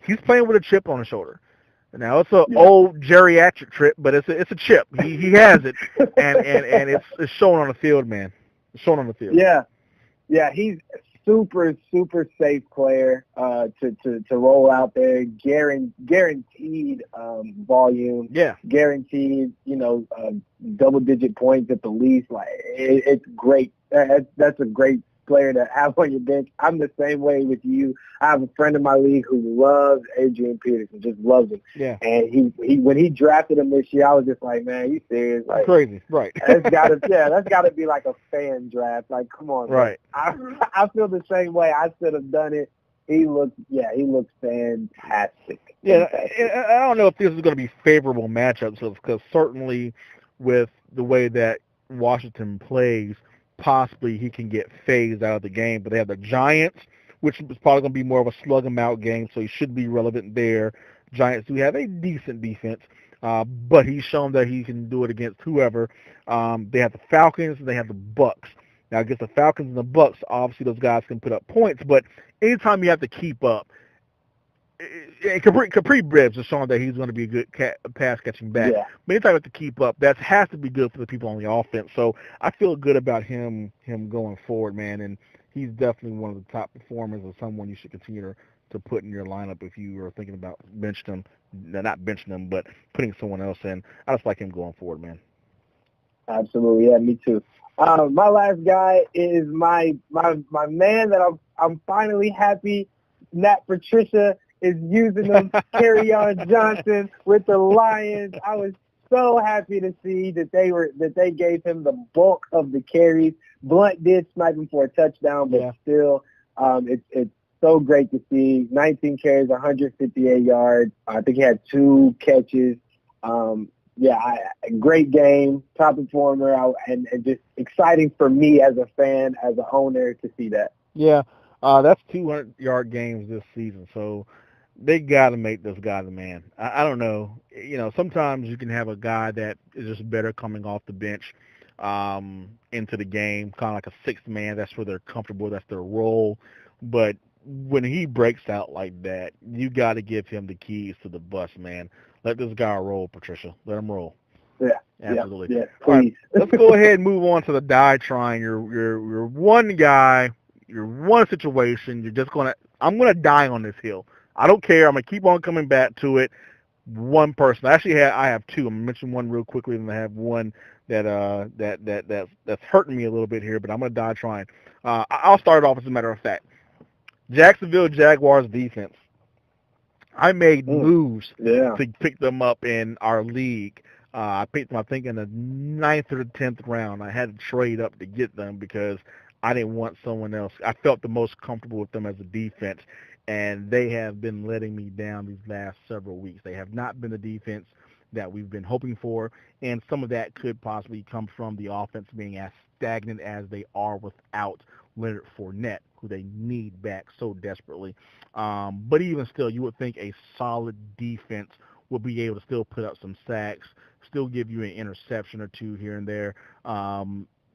He's playing with a chip on his shoulder. Now it's an old geriatric trip, but it's a chip. He has it, and it's showing on the field, man. It's showing on the field. Yeah, he's super safe player to roll out there. Guaranteed volume. Yeah, guaranteed. Double-digit points at the least. Like it's great. That's a great player to have on your bench. I'm the same way with you. I have a friend in my league who loves Adrian Peterson, just loves him. Yeah. And he when he drafted him this year, I was just like, man, you serious? Like crazy, right? that's gotta be like a fan draft. Like, come on, right? Man. I feel the same way. I should have done it. He looks fantastic. Yeah, I don't know if this is going to be favorable matchups because certainly with the way that Washington plays, possibly he can get phased out of the game. But they have the Giants, which is probably going to be more of a slug him out game, so he should be relevant there. Giants do have a decent defense, but he's shown that he can do it against whoever. They have the Falcons and they have the Bucks. Now, against the Falcons and the Bucks, obviously those guys can put up points, but anytime you have to keep up, Capri Bibbs has shown that he's going to be a good pass catching back. Yeah. But anytime you have to keep up, that has to be good for the people on the offense. So I feel good about him going forward, man. And he's definitely one of the top performers and someone you should continue to put in your lineup if you are thinking about benching him. Not benching him, but putting someone else in. I just like him going forward, man. Absolutely, yeah, me too. My last guy is my man that I'm finally happy Matt Patricia is using them. Kerryon Johnson with the Lions. I was so happy to see that they gave him the bulk of the carries. Blunt did snipe him for a touchdown, but still, it's so great to see. 19 carries, 158 yards. I think he had 2 catches. Great game, top performer, and just exciting for me as a fan, as an owner, to see that. Yeah, that's 200-yard games this season, so they got to make this guy the man. I don't know. Sometimes you can have a guy that is just better coming off the bench into the game, kind of like a sixth man. That's where they're comfortable. That's their role. But when he breaks out like that, you got to give him the keys to the bus, man. Let this guy roll, Patricia. Let him roll. Yeah, absolutely. Yeah, All right, let's go ahead and move on to the die trying. You're one guy. You're one situation. I'm gonna die on this hill. I don't care. I'm gonna keep on coming back to it. One person. Actually, I have 2. I'm gonna mention one real quickly, and I have one that's hurting me a little bit here. But I'm gonna die trying. I'll start it off as a matter of fact. Jacksonville Jaguars defense. I made moves to pick them up in our league. I picked them, I think, in the 9th or 10th round. I had to trade up to get them because I didn't want someone else. I felt the most comfortable with them as a defense, and they have been letting me down these last several weeks. They have not been the defense that we've been hoping for, and some of that could possibly come from the offense being as stagnant as they are without Leonard Fournette, who they need back so desperately. But even still, you would think a solid defense will be able to still put up some sacks, still give you an interception or 2 here and there.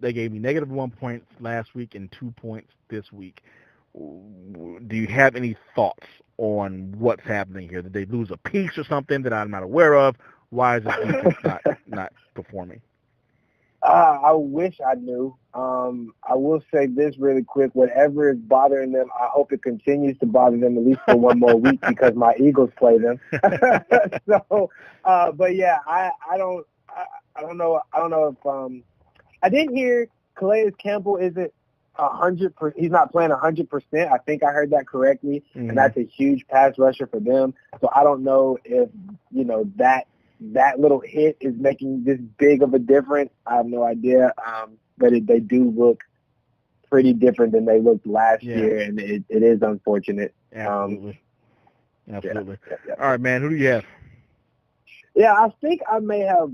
They gave me -1 point last week and 2 points this week. Do you have any thoughts on what's happening here? Did they lose a piece or something that I'm not aware of? Why is this defense not performing? I wish I knew. I will say this really quick. Whatever is bothering them, I hope it continues to bother them at least for one more week because my Eagles play them. But yeah, I don't know. I don't know if I did hear Calais Campbell isn't 100%. He's not playing 100%. I think I heard that correctly, and that's a huge pass rusher for them. So I don't know if that little hit is making this big of a difference. I have no idea. But they do look pretty different than they looked last year, and it is unfortunate. Absolutely. All right, man. Who do you have? Yeah, I think I may have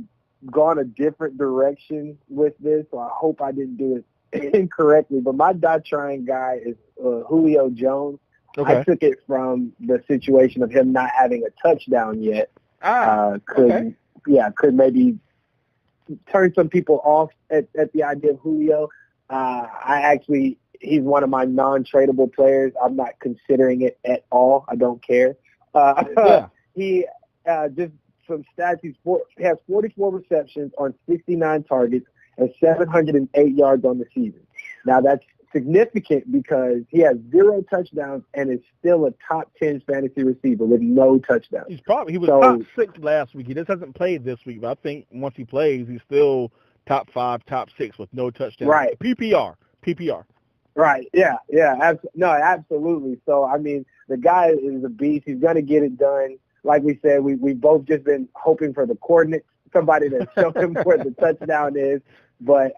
gone a different direction with this, so I hope I didn't do it incorrectly. But my die trying guy is Julio Jones. Okay. I took it from the situation of him not having a touchdown yet. Could maybe turn some people off at the idea of Julio. He's one of my non-tradable players. I'm not considering it at all. I don't care. He just some stats. He has 44 receptions on 69 targets and 708 yards on the season. Now that's significant because he has 0 touchdowns and is still a top 10 fantasy receiver with no touchdowns. He was top 6 last week. He just hasn't played this week, but I think once he plays, he's still top 5, top 6 with no touchdowns. Right. PPR. Right. Yeah. Absolutely. So I mean, the guy is a beast. He's going to get it done. Like we said, we've both just been hoping for the coordinates, somebody to show him where the touchdown is. But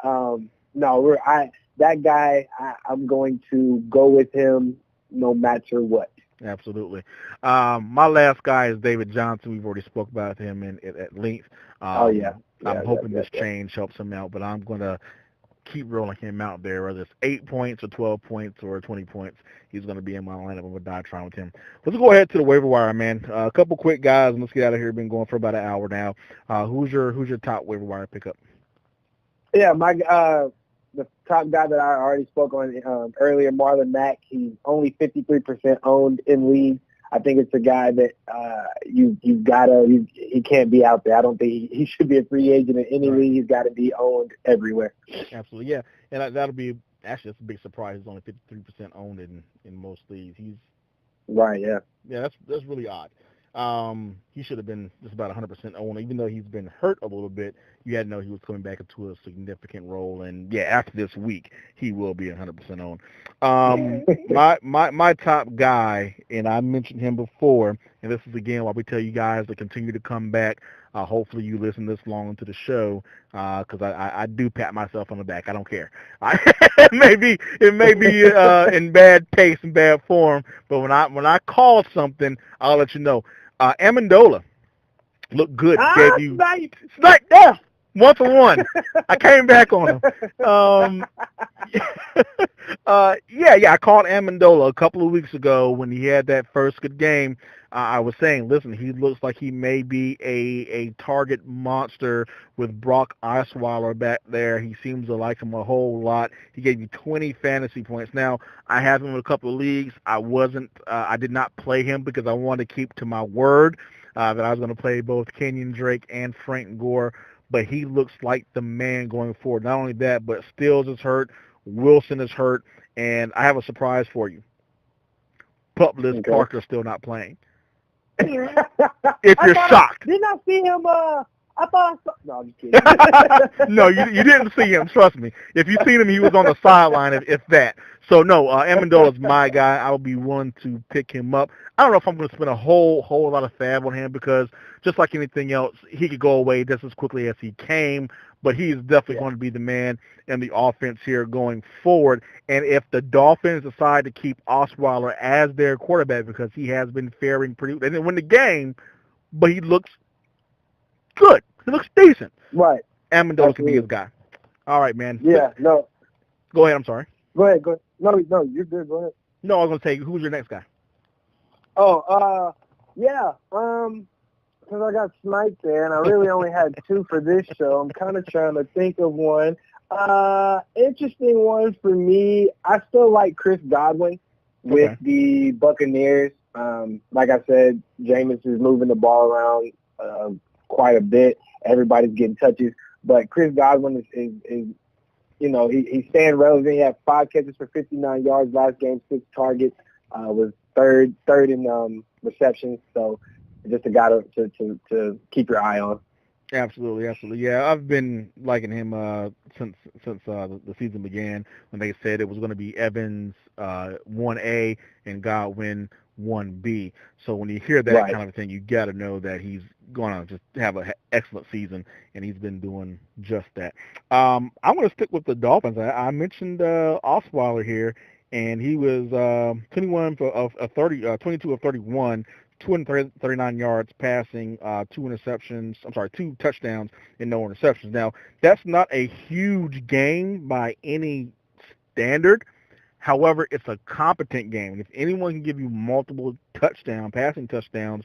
that guy, I'm going to go with him no matter what. Absolutely. My last guy is David Johnson. We've already spoke about him at length. I'm hoping this change helps him out, but I'm going to keep rolling him out there, whether it's 8 points or 12 points or 20 points. He's going to be in my lineup. I'm going to die trying with him. Let's go ahead to the waiver wire, man. A couple quick guys, and let's get out of here. Been going for about an hour now. Who's your top waiver wire pickup? Yeah, the top guy that I already spoke on earlier, Marlon Mack. He's only 53% owned in league. I think it's a guy that he can't be out there. I don't think he should be a free agent in any league. He's got to be owned everywhere. Absolutely, yeah. And that'll be actually that's a big surprise. He's only 53% owned in most leagues. He's right, yeah. Yeah, that's really odd. He should have been just about 100% owned, even though he's been hurt a little bit. You had to know he was coming back into a significant role, and yeah, after this week, he will be 100% owned. My top guy, and I mentioned him before, and this is again why we tell you guys to continue to come back. Hopefully you listen this long into the show, because I do pat myself on the back. I don't care. It may be in bad taste and bad form, but when I call something, I'll let you know. Amendola looked good. Gave you snipe. Yeah, 1 for 1. I came back on him. I called Amendola a couple of weeks ago when he had that first good game. I was saying, listen, he looks like he may be a target monster with Brock Osweiler back there. He seems to like him a whole lot. He gave you 20 fantasy points. Now, I have him in a couple of leagues. I did not play him because I wanted to keep to my word that I was going to play both Kenyon Drake and Frank Gore. But he looks like the man going forward. Not only that, but Stills is hurt, Wilson is hurt, and I have a surprise for you. Pupless Parker's still not playing. If you're shocked. Didn't I see him? I thought I saw. No, I'm just kidding. No, you didn't see him. Trust me. If you seen him, he was on the sideline, if that. So no, Amendola's my guy. I'll be willing to pick him up. I don't know if I'm going to spend a whole lot of fab on him because just like anything else, he could go away just as quickly as he came. But he's definitely going to be the man in the offense here going forward. And if the Dolphins decide to keep Osweiler as their quarterback because he has been faring pretty, they didn't win the game, but he looks good. He looks decent. Right. Amendola can be his guy. All right, man. Yeah. No. Go ahead. I'm sorry. Go ahead. No, you're good. Go ahead. No, I was going to say, who's your next guy? Oh, yeah. Because I got sniped there, and I really only had 2 for this show. I'm kind of trying to think of one. Interesting one for me. I still like Chris Godwin with the Buccaneers. Like I said, Jameis is moving the ball around quite a bit. Everybody's getting touches, but Chris Godwin is he's staying relevant. He had 5 catches for 59 yards last game, 6 targets. Was third in receptions. So just a guy to keep your eye on. Absolutely. Yeah, I've been liking him since the season began when they said it was going to be Evans 1A and Godwin 1B. So when you hear that kind of thing, you got to know that he's going to just have an excellent season, and he's been doing just that. I'm going to stick with the Dolphins. I mentioned Osweiler here, and he was 22 of 31. 239 yards passing, 2 touchdowns and no interceptions. Now, that's not a huge game by any standard. However, it's a competent game. And if anyone can give you multiple passing touchdowns,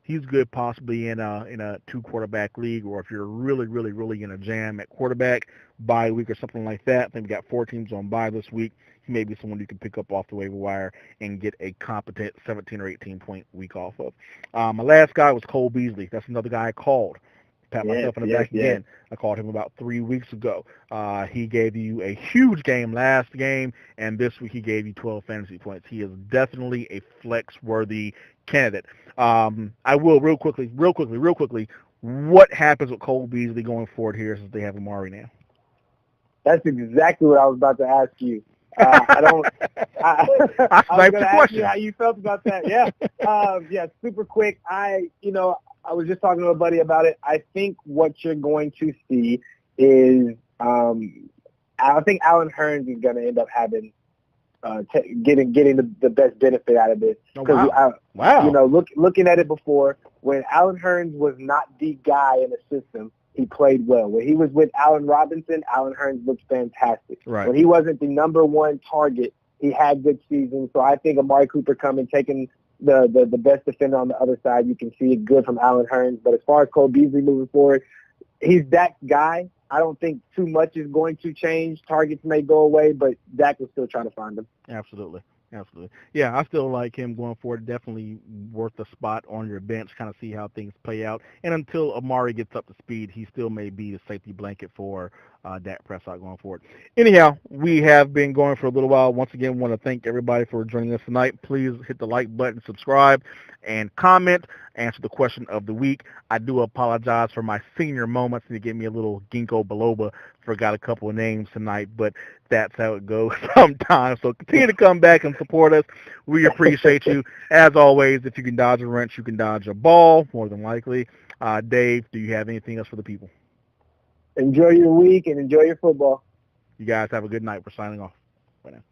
he's good possibly in a 2-quarterback league, or if you're really, really, really in a jam at quarterback, bye week or something like that. I think we got 4 teams on bye this week. He may be someone you can pick up off the waiver wire and get a competent 17 or 18-point week off of. My last guy was Cole Beasley. That's another guy I called. Pat myself in the back again. I called him about 3 weeks ago. He gave you a huge game last game, and this week he gave you 12 fantasy points. He is definitely a flex-worthy candidate. I will real quickly. What happens with Cole Beasley going forward here since they have Amari now? That's exactly what I was about to ask you. I was going to ask you how you felt about that. Yeah. Super quick. I was just talking to a buddy about it. I think what you're going to see is I think Alan Hearns is going to end up having getting the best benefit out of this. Wow. Looking at it before, when Alan Hearns was not the guy in the system, he played well. When he was with Allen Robinson, Allen Hurns looked fantastic. Right. When he wasn't the number one target, he had good seasons. So I think Amari Cooper coming, taking the best defender on the other side, you can see it good from Allen Hurns. But as far as Cole Beasley moving forward, he's Dak's guy. I don't think too much is going to change. Targets may go away, but Dak will still try to find them. Absolutely. Absolutely. Yeah, I still like him going forward. Definitely worth a spot on your bench, kind of see how things play out. And until Amari gets up to speed, he still may be the safety blanket for Dak Prescott going forward. Anyhow, we have been going for a little while. Once again, want to thank everybody for joining us tonight. Please hit the like button, subscribe, and comment. Answer the question of the week. I do apologize for my senior moments. They give me a little ginkgo biloba. Forgot a couple of names tonight, but that's how it goes sometimes. So continue to come back and support us. We appreciate you. As always, if you can dodge a wrench, you can dodge a ball, more than likely. Dave, do you have anything else for the people? Enjoy your week and enjoy your football. You guys have a good night. We're signing off. Bye now.